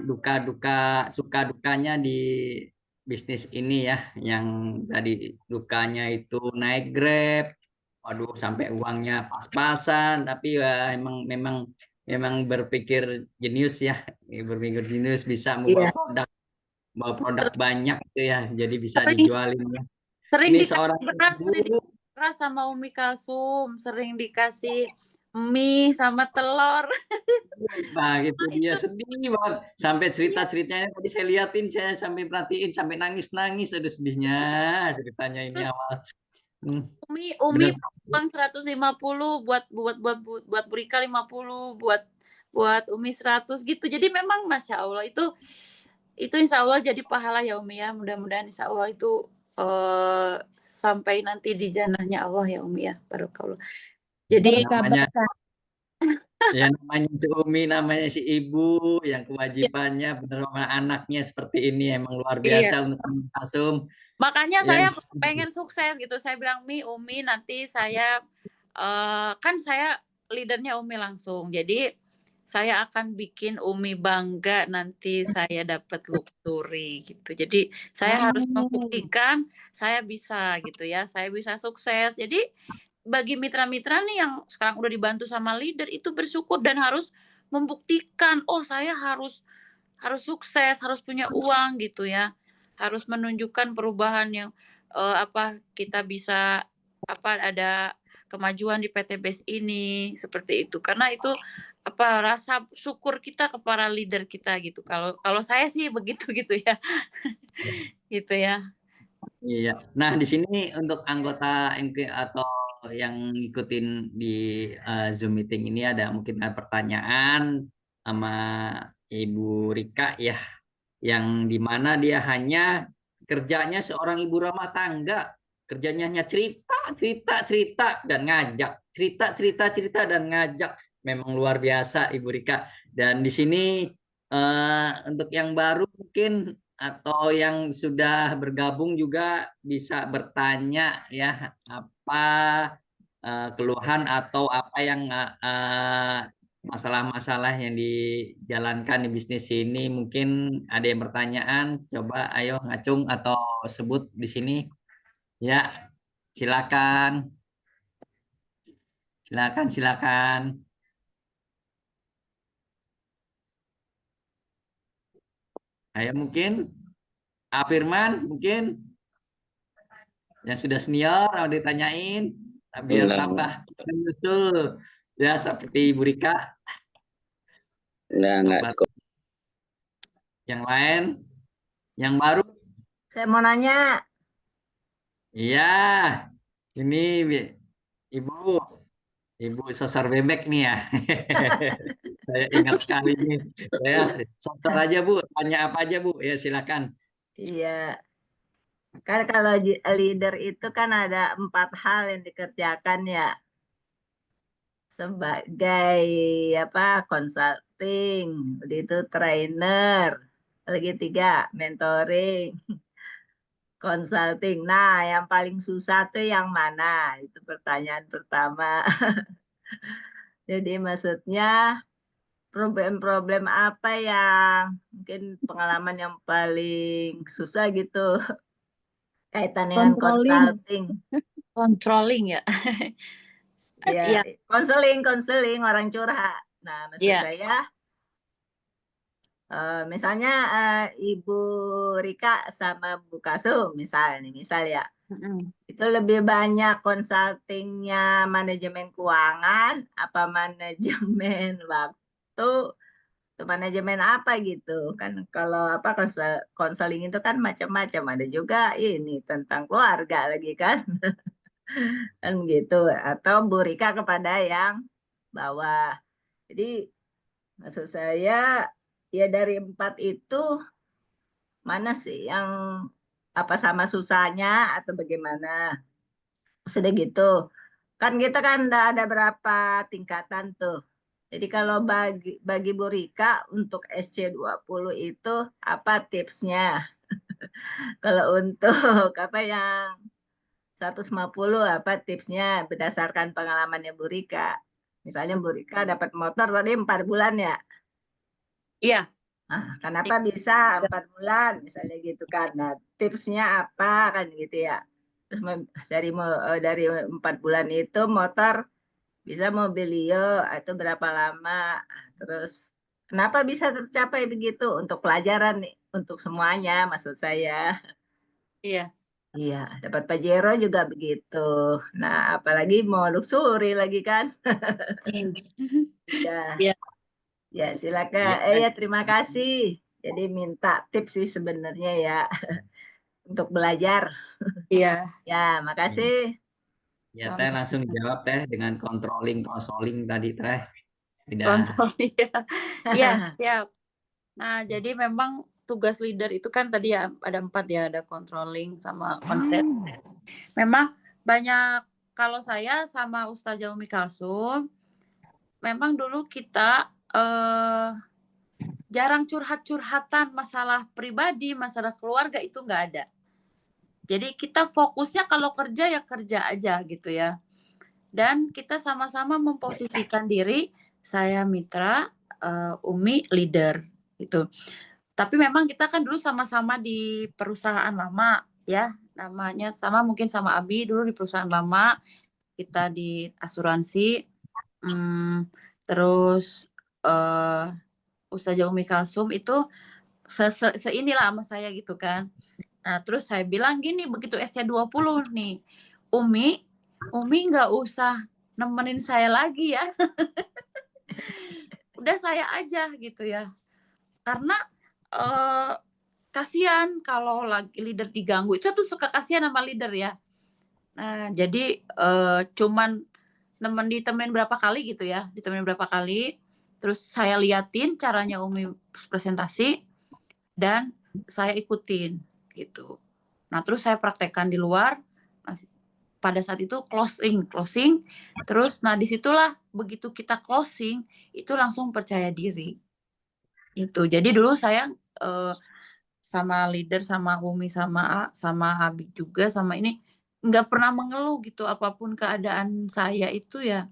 duka-duka, suka dukanya di bisnis ini ya, yang tadi dukanya itu naik Grab, waduh sampai uangnya pas-pasan, tapi ya memang berpikir jenius ya, bisa bawa produk banyak gitu ya, jadi bisa dijualin ya. Sering Ini dikasih seorang beras sama Umi Kalsum, sering dikasih mie sama telur. Nah, gitu dia sedih banget. Sampai cerita-ceritanya tadi saya liatin, saya sampai perhatiin, sampai nangis-nangis, ada sedihnya ceritanya ini awal. Umi Bener. uang 150 buat Bu Rika 50, buat Umi 100 gitu. Jadi memang Masya Allah itu insya Allah jadi pahala ya Umi ya. Mudah-mudahan insya Allah itu sampai nanti di jannahnya Allah ya Umi ya. Barakallah. Jadi namanya si Umi, namanya si ibu yang kewajibannya bener sama anaknya seperti ini, emang luar biasa untuk Kalsum. Makanya saya pengen sukses gitu. Saya bilang Umi nanti saya kan saya leadernya Umi langsung. Jadi saya akan bikin Umi bangga nanti saya dapat luxury gitu. Jadi saya harus membuktikan saya bisa gitu ya. Saya bisa sukses. Jadi bagi mitra-mitra nih yang sekarang udah dibantu sama leader itu bersyukur dan harus membuktikan, oh saya harus sukses, harus punya uang gitu ya. Harus menunjukkan perubahan yang kita bisa ada kemajuan di PT BES ini seperti itu. Karena itu rasa syukur kita ke para leader kita gitu. Kalau saya sih begitu gitu ya. Gitu ya. Iya. Nah, di sini untuk anggota MK atau yang ngikutin di Zoom meeting ini ada mungkin ada pertanyaan sama Ibu Rika ya, yang dimana dia hanya kerjanya seorang ibu rumah tangga, kerjanya hanya cerita dan ngajak, cerita dan ngajak. Memang luar biasa Ibu Rika. Dan di sini untuk yang baru mungkin atau yang sudah bergabung juga bisa bertanya ya, apa keluhan atau apa yang masalah-masalah yang dijalankan di bisnis ini. Mungkin ada yang pertanyaan, coba ayo ngacung atau sebut di sini ya, silakan silakan. Ayo mungkin Firman mungkin yang sudah senior mau ditanyain biar tambah menyusul ya seperti Ibu Rika. Enggak cukup. Yang lain, yang baru. Saya mau nanya. Iya, ini Ibu sosor bebek nih ya. Saya ingat sekali nih. Saya sosor aja Bu, tanya apa aja Bu, ya silakan. Iya. Kan kalau leader itu kan ada 4 hal yang dikerjakan ya. Sebagai consulting, itu trainer, lagi 3 mentoring, consulting. Nah, yang paling susah tuh yang mana? Itu pertanyaan pertama. Jadi maksudnya problem-problem apa yang mungkin pengalaman yang paling susah gitu kaitan dengan consulting. Controlling ya. Ya, konseling orang curhat. Nah, maksud saya misalnya Ibu Rika sama Bu Kasum misal ya. Itu lebih banyak konsultingnya manajemen keuangan apa manajemen waktu atau manajemen apa gitu kan. Kalau konseling itu kan macam-macam, ada juga ini tentang keluarga lagi kan. Kan gitu, atau Bu Rika kepada yang bawah. Jadi maksud saya ya dari 4 itu mana sih yang sama susahnya atau bagaimana? Sudah gitu. Kan kita kan ada berapa tingkatan tuh. Jadi kalau bagi Bu Rika untuk SC20 itu apa tipsnya? Kalau untuk yang 150 apa tipsnya berdasarkan pengalamannya Bu Rika? Misalnya Bu Rika dapat motor tadi 4 bulan ya. Iya. Nah, kenapa bisa 4 bulan misalnya gitu kan. Nah, tipsnya apa kan gitu ya. Terus dari 4 bulan itu motor bisa Mobilio atau berapa lama. Terus kenapa bisa tercapai begitu untuk pelajaran nih, untuk semuanya maksud saya. Iya. Iya, dapat Pajero juga begitu. Nah, apalagi mau luxury lagi kan. Ya. Iya. Ya, silakan. Ya, terima kasih. Jadi minta tips sih sebenarnya ya untuk belajar. Iya. Ya, makasih. Ya, Teh langsung jawab Teh dengan controlling tadi Teh. Controlling ya. Iya, siap. Nah, jadi memang tugas leader itu kan tadi ya ada 4 ya, ada controlling sama konsep. Memang banyak, kalau saya sama Ustazah Umi Kalsum, memang dulu kita jarang curhat-curhatan masalah pribadi, masalah keluarga itu nggak ada. Jadi kita fokusnya kalau kerja ya kerja aja gitu ya. Dan kita sama-sama memposisikan diri, saya mitra, Umi leader gitu. Tapi memang kita kan dulu sama-sama di perusahaan lama ya, namanya sama mungkin sama Abi dulu di perusahaan lama, kita di asuransi, terus Ustazah Umi Kalsum itu seinilah sama saya gitu kan. Nah, terus saya bilang gini, begitu SC 20 nih, Umi nggak usah nemenin saya lagi ya. Udah saya aja gitu ya. Karena kasihan kalau lagi leader diganggu. Itu tuh suka kasihan sama leader ya. Nah, jadi cuman ditemenin berapa kali gitu ya, ditemenin berapa kali. Terus saya liatin caranya Umi presentasi dan saya ikutin gitu. Nah, terus saya praktekkan di luar. Nah, pada saat itu closing. Terus, nah disitulah begitu kita closing, itu langsung percaya diri. Itu. Jadi dulu saya sama leader, sama Umi, sama Habib juga, sama ini nggak pernah mengeluh gitu. Apapun keadaan saya itu ya,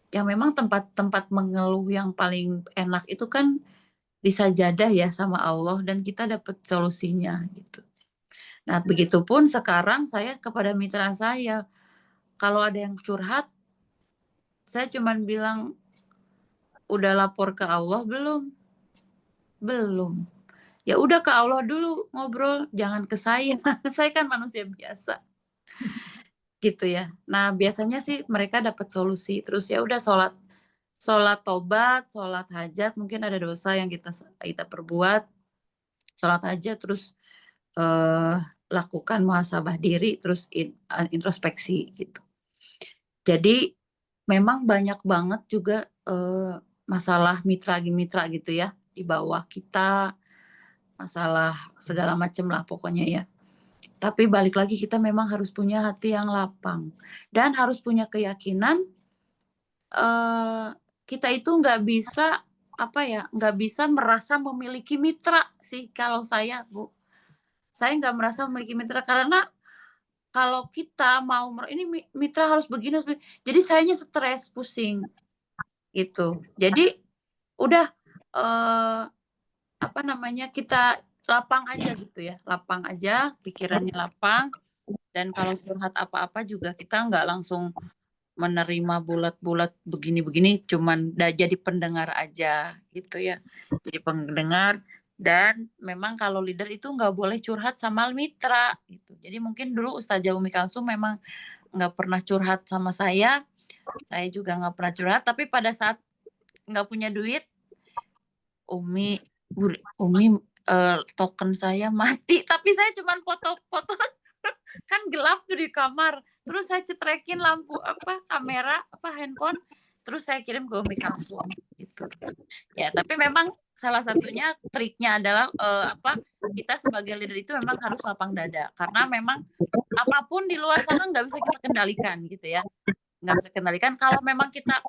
yang memang tempat mengeluh yang paling enak itu kan disajadah ya sama Allah dan kita dapat solusinya gitu. Nah, begitupun sekarang saya kepada mitra saya, kalau ada yang curhat, saya cuman bilang, udah lapor ke Allah belum? Belum. Ya udah ke Allah dulu ngobrol, jangan ke saya. Saya kan manusia biasa. Gitu ya. Nah, biasanya sih mereka dapat solusi. Terus ya udah sholat tobat, sholat hajat, mungkin ada dosa yang kita perbuat. Sholat hajat, terus lakukan muhasabah diri, terus introspeksi gitu. Jadi memang banyak banget juga masalah mitra gitu ya di bawah kita, masalah segala macam lah pokoknya ya. Tapi balik lagi kita memang harus punya hati yang lapang dan harus punya keyakinan kita itu nggak bisa nggak bisa merasa memiliki mitra sih kalau saya, Bu. Saya nggak merasa memiliki mitra karena kalau kita mau ini mitra harus begini, jadi sayanya stres, pusing gitu. Jadi udah kita lapang aja gitu ya, lapang aja, pikirannya lapang, dan kalau curhat apa-apa juga kita nggak langsung menerima bulat-bulat begini-begini, cuman jadi pendengar aja gitu ya, jadi pendengar. Dan memang kalau leader itu nggak boleh curhat sama mitra gitu. Jadi mungkin dulu Ustazah Umi Kalsum memang nggak pernah curhat sama saya juga nggak pernah curhat, tapi pada saat nggak punya duit, Umi token saya mati, tapi saya cuma foto-foto kan gelap tuh di kamar, terus saya cetrekin lampu kamera handphone, terus saya kirim ke Umi Kalsum gitu ya. Tapi memang salah satunya triknya adalah kita sebagai leader itu memang harus lapang dada, karena memang apapun di luar sana nggak bisa kita kendalikan gitu ya, nggak bisa kendalikan. Kalau memang kita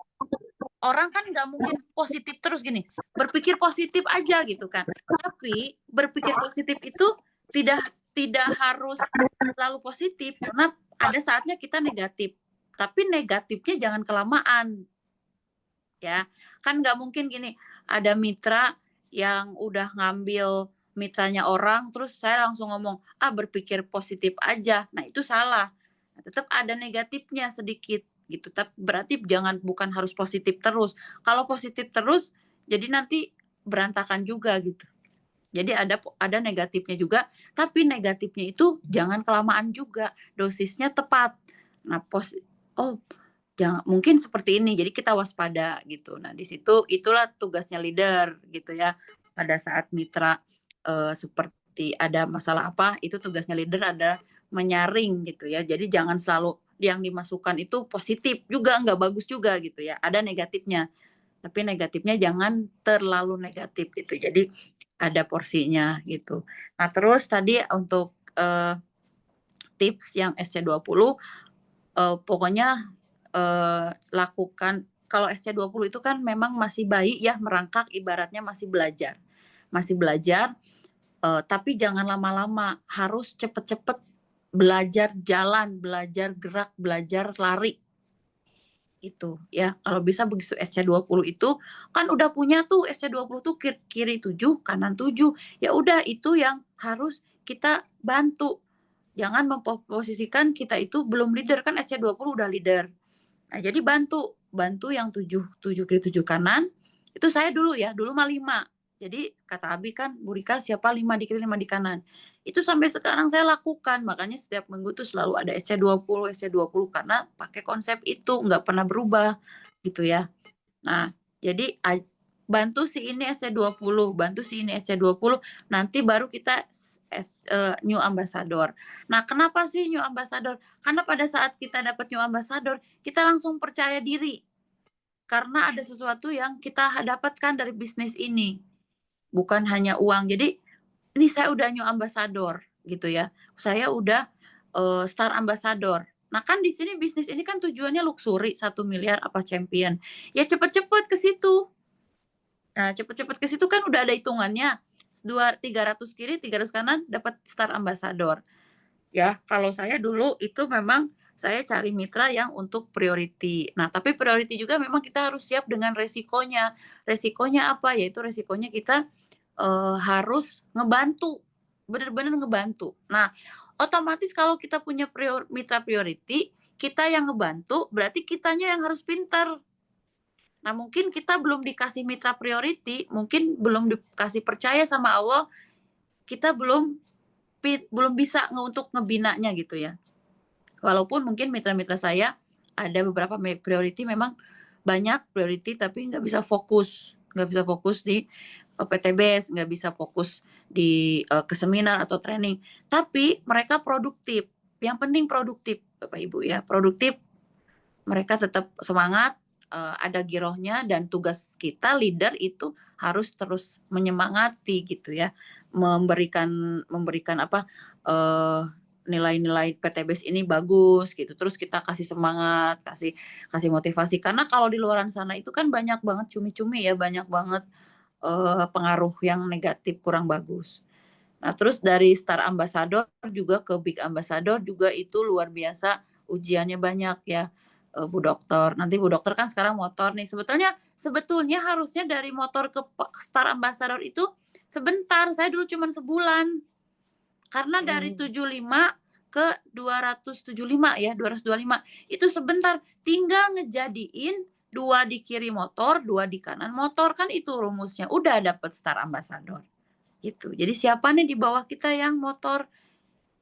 orang kan nggak mungkin positif terus gini, berpikir positif aja gitu kan. Tapi berpikir positif itu tidak harus selalu positif, karena ada saatnya kita negatif. Tapi negatifnya jangan kelamaan. Ya, kan nggak mungkin gini, ada mitra yang udah ngambil mitranya orang, terus saya langsung ngomong, berpikir positif aja. Nah, itu salah. Nah, tetap ada negatifnya sedikit gitu. Tapi berarti bukan harus positif terus. Kalau positif terus, jadi nanti berantakan juga gitu. Jadi ada negatifnya juga, tapi negatifnya itu jangan kelamaan juga, dosisnya tepat. Nah, jangan, mungkin seperti ini, jadi kita waspada gitu. Nah, di situ itulah tugasnya leader gitu ya. Pada saat mitra seperti ada masalah itu tugasnya leader ada menyaring gitu ya. Jadi jangan selalu yang dimasukkan itu positif juga, nggak bagus juga gitu ya. Ada negatifnya, tapi negatifnya jangan terlalu negatif gitu. Jadi ada porsinya gitu. Nah, terus tadi untuk tips yang SC20, pokoknya lakukan, kalau SC20 itu kan memang masih bayi ya, merangkak, ibaratnya masih belajar, tapi jangan lama-lama, harus cepet-cepet belajar jalan, belajar gerak, belajar lari. Itu ya, kalau bisa begitu SC20 itu kan udah punya tuh, SC20 tuh kiri 7, kanan 7. Ya udah, itu yang harus kita bantu. Jangan memposisikan kita itu belum leader, kan SC20 udah leader. Nah, jadi bantu yang 7 kiri 7 kanan. Itu saya dulu mah 5. Jadi kata Abi kan, Bu Rika siapa 5 di kiri 5 di kanan. Itu sampai sekarang saya lakukan, makanya setiap minggu tuh selalu ada SC20 karena pakai konsep itu, nggak pernah berubah gitu ya. Nah, jadi bantu si ini SC20, bantu si ini SC20, nanti baru kita new ambassador. Nah, kenapa sih new ambassador? Karena pada saat kita dapat new ambassador, kita langsung percaya diri. Karena ada sesuatu yang kita dapatkan dari bisnis ini. Bukan hanya uang. Jadi ini saya udah new ambassador gitu ya. Saya udah star ambassador. Nah kan di sini bisnis ini kan tujuannya luxury 1 miliar apa champion. Ya cepet-cepet ke situ. Nah cepet-cepet ke situ kan udah ada hitungannya. 300 kiri 300 kanan dapat star ambassador. Ya kalau saya dulu itu memang saya cari mitra yang untuk priority. Nah tapi priority juga memang kita harus siap dengan resikonya. Resikonya apa? Yaitu resikonya kita harus ngebantu, benar-benar ngebantu. Nah, otomatis kalau kita punya mitra priority, kita yang ngebantu, berarti kitanya yang harus pintar. Nah, mungkin kita belum dikasih mitra priority, mungkin belum dikasih percaya sama Allah, kita belum bisa untuk ngebinanya gitu ya. Walaupun mungkin mitra-mitra saya ada beberapa priority memang banyak priority tapi nggak bisa fokus di PTBS, nggak bisa fokus di ke seminar atau training. Tapi mereka produktif. Yang penting produktif, Bapak Ibu ya. Produktif, mereka tetap semangat, ada girohnya dan tugas kita leader itu harus terus menyemangati gitu ya. Memberikan apa nilai-nilai PTBS ini bagus gitu. Terus kita kasih semangat, kasih motivasi karena kalau di luaran sana itu kan banyak banget cumi-cumi ya, banyak banget pengaruh yang negatif kurang bagus. Nah, terus dari Star Ambassador juga ke Big Ambassador juga itu luar biasa ujiannya banyak ya, Bu Dokter. Nanti Bu Dokter kan sekarang motor nih. Sebetulnya harusnya dari motor ke Star Ambassador itu sebentar. Saya dulu cuma sebulan. Karena dari 75 ke 275 ya, 225. Itu sebentar. Tinggal ngejadiin 2 di kiri motor, 2 di kanan motor, kan itu rumusnya. Udah dapet Star Ambassador. Gitu. Jadi siapa nih di bawah kita yang motor?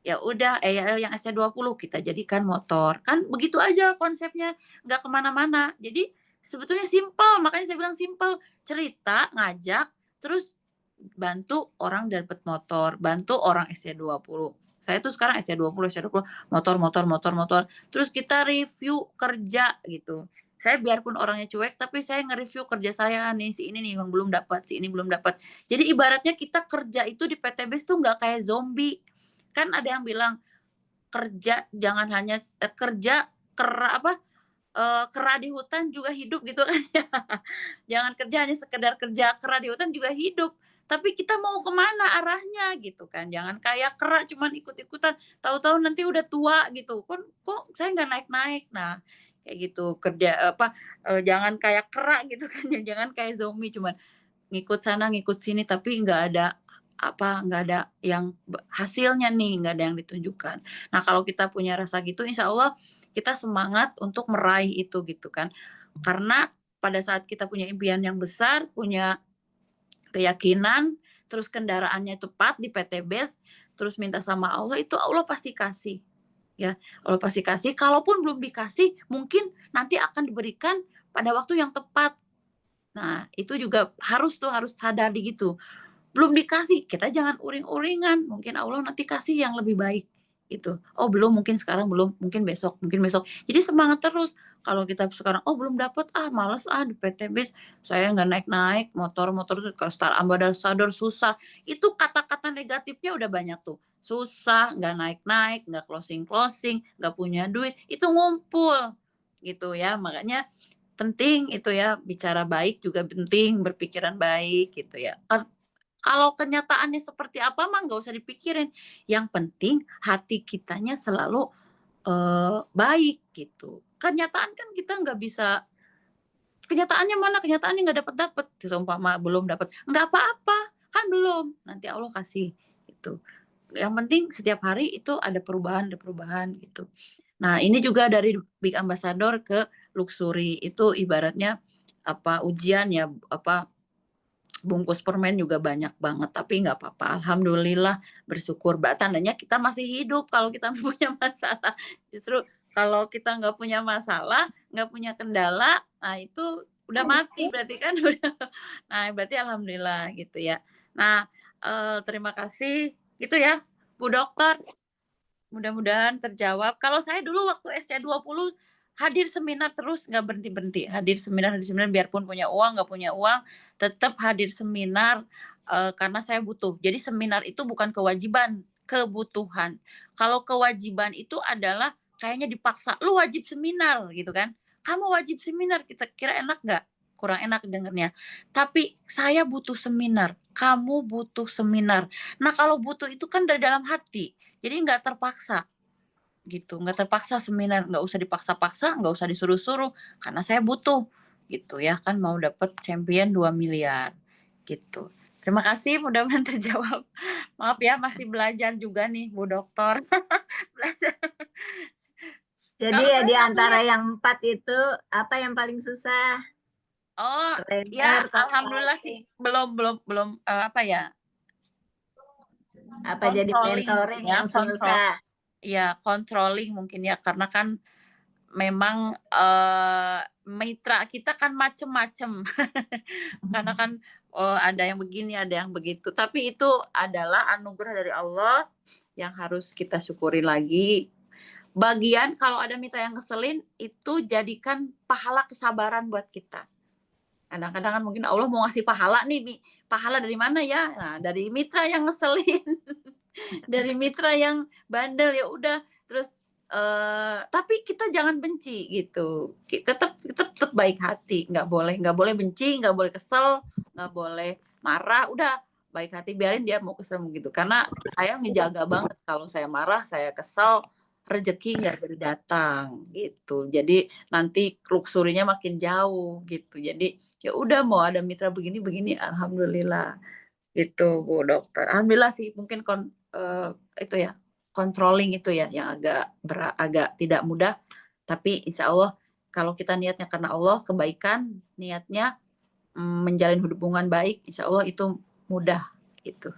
Ya udah, yang SC20 kita jadikan motor. Kan begitu aja konsepnya, nggak kemana-mana. Jadi sebetulnya simpel, makanya saya bilang simpel. Cerita, ngajak, terus bantu orang dapat motor, bantu orang SC20. Saya tuh sekarang SC20, motor. Terus kita review kerja gitu. Saya biarpun orangnya cuek, tapi saya nge-review kerja saya nih, si ini nih yang belum dapat, si ini belum dapat. Jadi ibaratnya kita kerja itu di PTBS tuh nggak kayak zombie. Kan ada yang bilang kerja jangan hanya kerja kera di hutan juga hidup gitu kan ya. Jangan kerja hanya sekedar kerja kera di hutan juga hidup. Tapi kita mau kemana arahnya gitu kan. Jangan kayak kera cuman ikut-ikutan. Tahu-tahu nanti udah tua gitu. Kok saya nggak naik-naik. Nah kayak gitu kerja jangan kayak kera gitu kan. Jangan kayak zombie cuman ngikut sana ngikut sini tapi nggak ada yang hasilnya nih, nggak ada yang ditunjukkan. Nah kalau kita punya rasa gitu insya Allah kita semangat untuk meraih itu gitu kan. Karena pada saat kita punya impian yang besar, punya keyakinan, terus kendaraannya tepat di PTBS, terus minta sama Allah, itu Allah pasti kasih. Ya, Allah pasti kasih. Kalaupun belum dikasih, mungkin nanti akan diberikan pada waktu yang tepat. Nah, itu juga harus sadar gitu. Belum dikasih, kita jangan uring-uringan. Mungkin Allah nanti kasih yang lebih baik. Gitu. Oh belum, mungkin sekarang belum, mungkin besok. Jadi semangat terus. Kalau kita sekarang, oh belum dapat, males di PTBS. Saya nggak naik-naik, motor tuh kalau Star Ambassador susah. Itu kata-kata negatifnya udah banyak tuh. Susah, nggak naik-naik, nggak closing, nggak punya duit. Itu ngumpul. Gitu ya, makanya penting itu ya, bicara baik juga penting, berpikiran baik gitu ya. Kalau kenyataannya seperti apa mah nggak usah dipikirin. Yang penting hati kitanya selalu baik gitu. Kenyataan kan kita nggak bisa. Kenyataannya mana? Kenyataannya nggak dapat. Seumpama belum dapat, nggak apa-apa, kan belum. Nanti Allah kasih gitu. Yang penting setiap hari itu ada perubahan gitu. Nah ini juga dari Big Ambassador ke Luxury itu ibaratnya ujian ya bungkus permen juga banyak banget, tapi nggak apa-apa. Alhamdulillah bersyukur. Tandanya kita masih hidup kalau kita nggak punya masalah. Justru kalau kita nggak punya masalah, nggak punya kendala, nah itu udah mati berarti kan udah. Nah berarti alhamdulillah gitu ya. Nah terima kasih gitu ya Bu Dokter. Mudah-mudahan terjawab. Kalau saya dulu waktu SC20 hadir seminar terus nggak berhenti-berhenti. Hadir seminar biarpun punya uang, nggak punya uang, tetap hadir seminar karena saya butuh. Jadi seminar itu bukan kewajiban, kebutuhan. Kalau kewajiban itu adalah kayaknya dipaksa, lu wajib seminar gitu kan. Kamu wajib seminar, kita kira enak nggak? Kurang enak dengernya. Tapi saya butuh seminar, kamu butuh seminar. Nah kalau butuh itu kan dari dalam hati. Jadi nggak terpaksa gitu, nggak terpaksa seminar, nggak usah dipaksa-paksa, nggak usah disuruh-suruh, karena saya butuh gitu ya kan mau dapat champion 2 miliar gitu. Terima kasih, mudah-mudahan terjawab. Maaf ya masih belajar juga nih Bu Dokter. Belajar. Jadi Kalau ya saya di nggak antara ngeliat, yang 4 itu apa yang paling susah? oh ya Trainer, alhamdulillah sih belum apa ya apa jadi controlling mentoring ya yang kontrol susah? ya controlling mungkin ya karena kan memang mitra kita kan macem-macem karena kan ada yang begini ada yang begitu tapi itu adalah anugerah dari Allah yang harus kita syukuri lagi bagian kalau ada mitra yang ngeselin itu jadikan pahala kesabaran buat kita kadang-kadang kan mungkin Allah mau ngasih pahala nih pahala dari mana ya nah dari mitra yang ngeselin dari mitra yang bandel ya udah terus tapi kita jangan benci gitu tetap baik hati nggak boleh benci nggak boleh kesel nggak boleh marah udah baik hati biarin dia mau kesel gitu karena saya ngejaga banget kalau saya marah saya kesel rezeki nggak jadi datang gitu jadi nanti luxurinya makin jauh gitu jadi ya udah mau ada mitra begini alhamdulillah itu Bu Dokter alhamdulillah sih mungkin itu ya controlling itu ya yang agak tidak mudah tapi insya Allah kalau kita niatnya karena Allah kebaikan niatnya menjalin hubungan baik insya Allah itu mudah gitu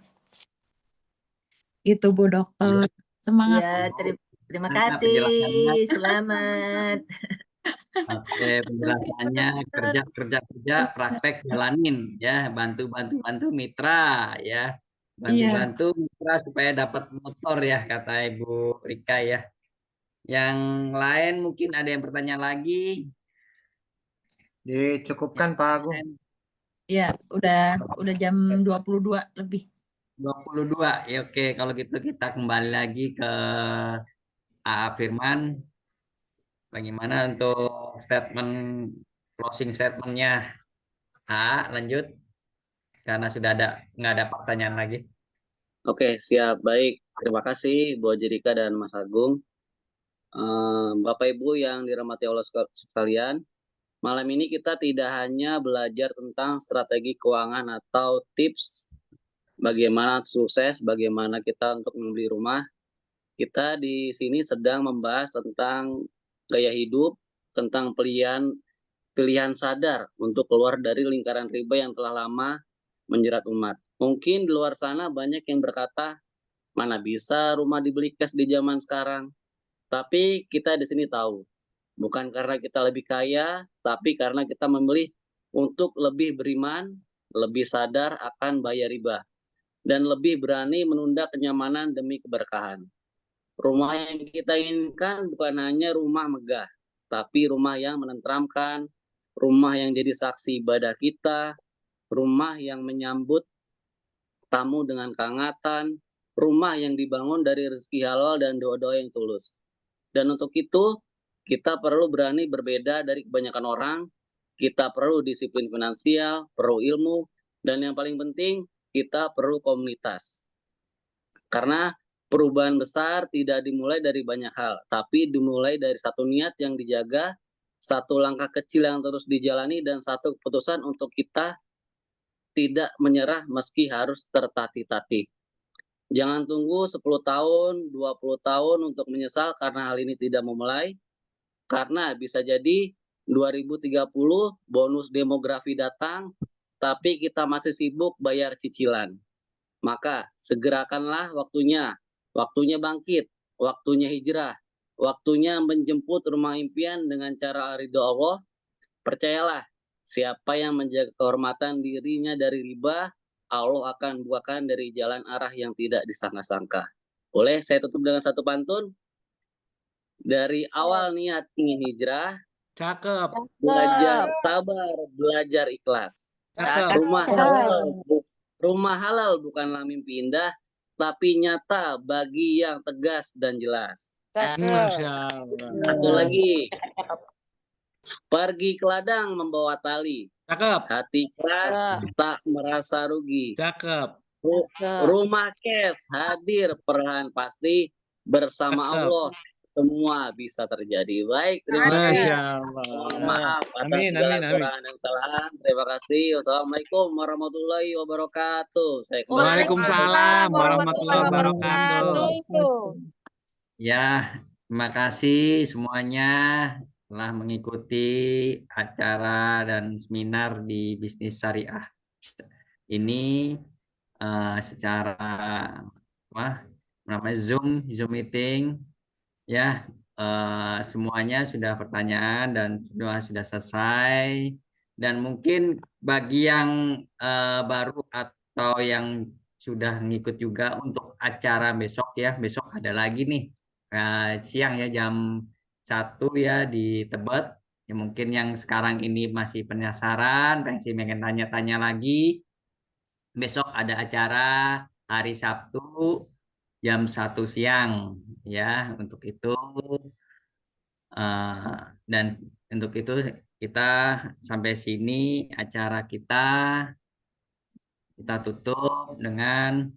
gitu Bu Dokter semangat Ya, terima Nah, kasih. penjelasannya. Selamat. Oke, penjelasannya kerja, praktek jalanin ya, bantu mitra ya. iya Bantu mitra supaya dapat motor ya kata Ibu Rika ya. Yang lain mungkin ada yang bertanya lagi. Dicukupkan Pak Agung. ya udah jam 22 lebih 22. Ya oke, kalau gitu kita kembali lagi ke AA Firman. Bagaimana untuk closing statementnya? Lanjut karena sudah nggak ada pertanyaan lagi. Oke, siap. Baik. Terima kasih Bu Jerika dan Mas Agung. Bapak Ibu yang dirahmati Allah sekalian, malam ini kita tidak hanya belajar tentang strategi keuangan atau tips bagaimana sukses, bagaimana kita untuk membeli rumah. Kita di sini sedang membahas tentang gaya hidup, tentang pilihan sadar untuk keluar dari lingkaran riba yang telah lama menjerat umat. Mungkin di luar sana banyak yang berkata, mana bisa rumah dibeli cash di zaman sekarang. Tapi kita di sini tahu, bukan karena kita lebih kaya, tapi karena kita memilih untuk lebih beriman, lebih sadar akan bahaya riba, dan lebih berani menunda kenyamanan demi keberkahan. Rumah yang kita inginkan bukan hanya rumah megah, tapi rumah yang menenteramkan, rumah yang jadi saksi ibadah kita, rumah yang menyambut tamu dengan kehangatan, rumah yang dibangun dari rezeki halal dan doa-doa yang tulus. Dan untuk itu, kita perlu berani berbeda dari kebanyakan orang, kita perlu disiplin finansial, perlu ilmu, dan yang paling penting, kita perlu komunitas. Karena perubahan besar tidak dimulai dari banyak hal, tapi dimulai dari satu niat yang dijaga, satu langkah kecil yang terus dijalani, dan satu keputusan untuk kita tidak menyerah meski harus tertatih-tatih. Jangan tunggu 10 tahun, 20 tahun untuk menyesal karena hal ini tidak memulai. Karena bisa jadi 2030 bonus demografi datang, tapi kita masih sibuk bayar cicilan. Maka segerakanlah waktunya. Waktunya bangkit, waktunya hijrah, waktunya menjemput rumah impian dengan cara ridho Allah. Percayalah, siapa yang menjaga kehormatan dirinya dari riba, Allah akan bukakan dari jalan arah yang tidak disangka-sangka. Boleh saya tutup dengan satu pantun? Dari awal niat ingin hijrah, Cakep. belajar sabar, belajar ikhlas. Cakep. Rumah halal bukanlah mimpi indah, tapi nyata bagi yang tegas dan jelas. Masya Allah. Satu lagi, pergi ke ladang membawa tali, Cakep. hati keras tak merasa rugi. Cakep. Rumah cash hadir perlahan pasti, bersama Cakep. Allah semua bisa terjadi. Baik, terima kasih. Masya Allah. Mohon maaf atas Amin, segala amin, amin. kekurangan dan kesalahan. Terima kasih. Wassalamualaikum warahmatullahi wabarakatuh. Saya kembali. Waalaikumsalam warahmatullahi wabarakatuh. Ya, terima kasih semuanya telah mengikuti acara dan seminar di bisnis syariah ini secara namanya Zoom meeting ya. Semuanya sudah pertanyaan dan sudah selesai, dan mungkin bagi yang baru atau yang sudah ngikut juga untuk acara besok ya, besok ada lagi nih siang ya jam 1 ya di Tebet ya. Mungkin yang sekarang ini masih penasaran, masih pengen tanya-tanya lagi, besok ada acara hari Sabtu jam 1 siang ya. Untuk itu dan untuk itu kita sampai sini acara kita tutup dengan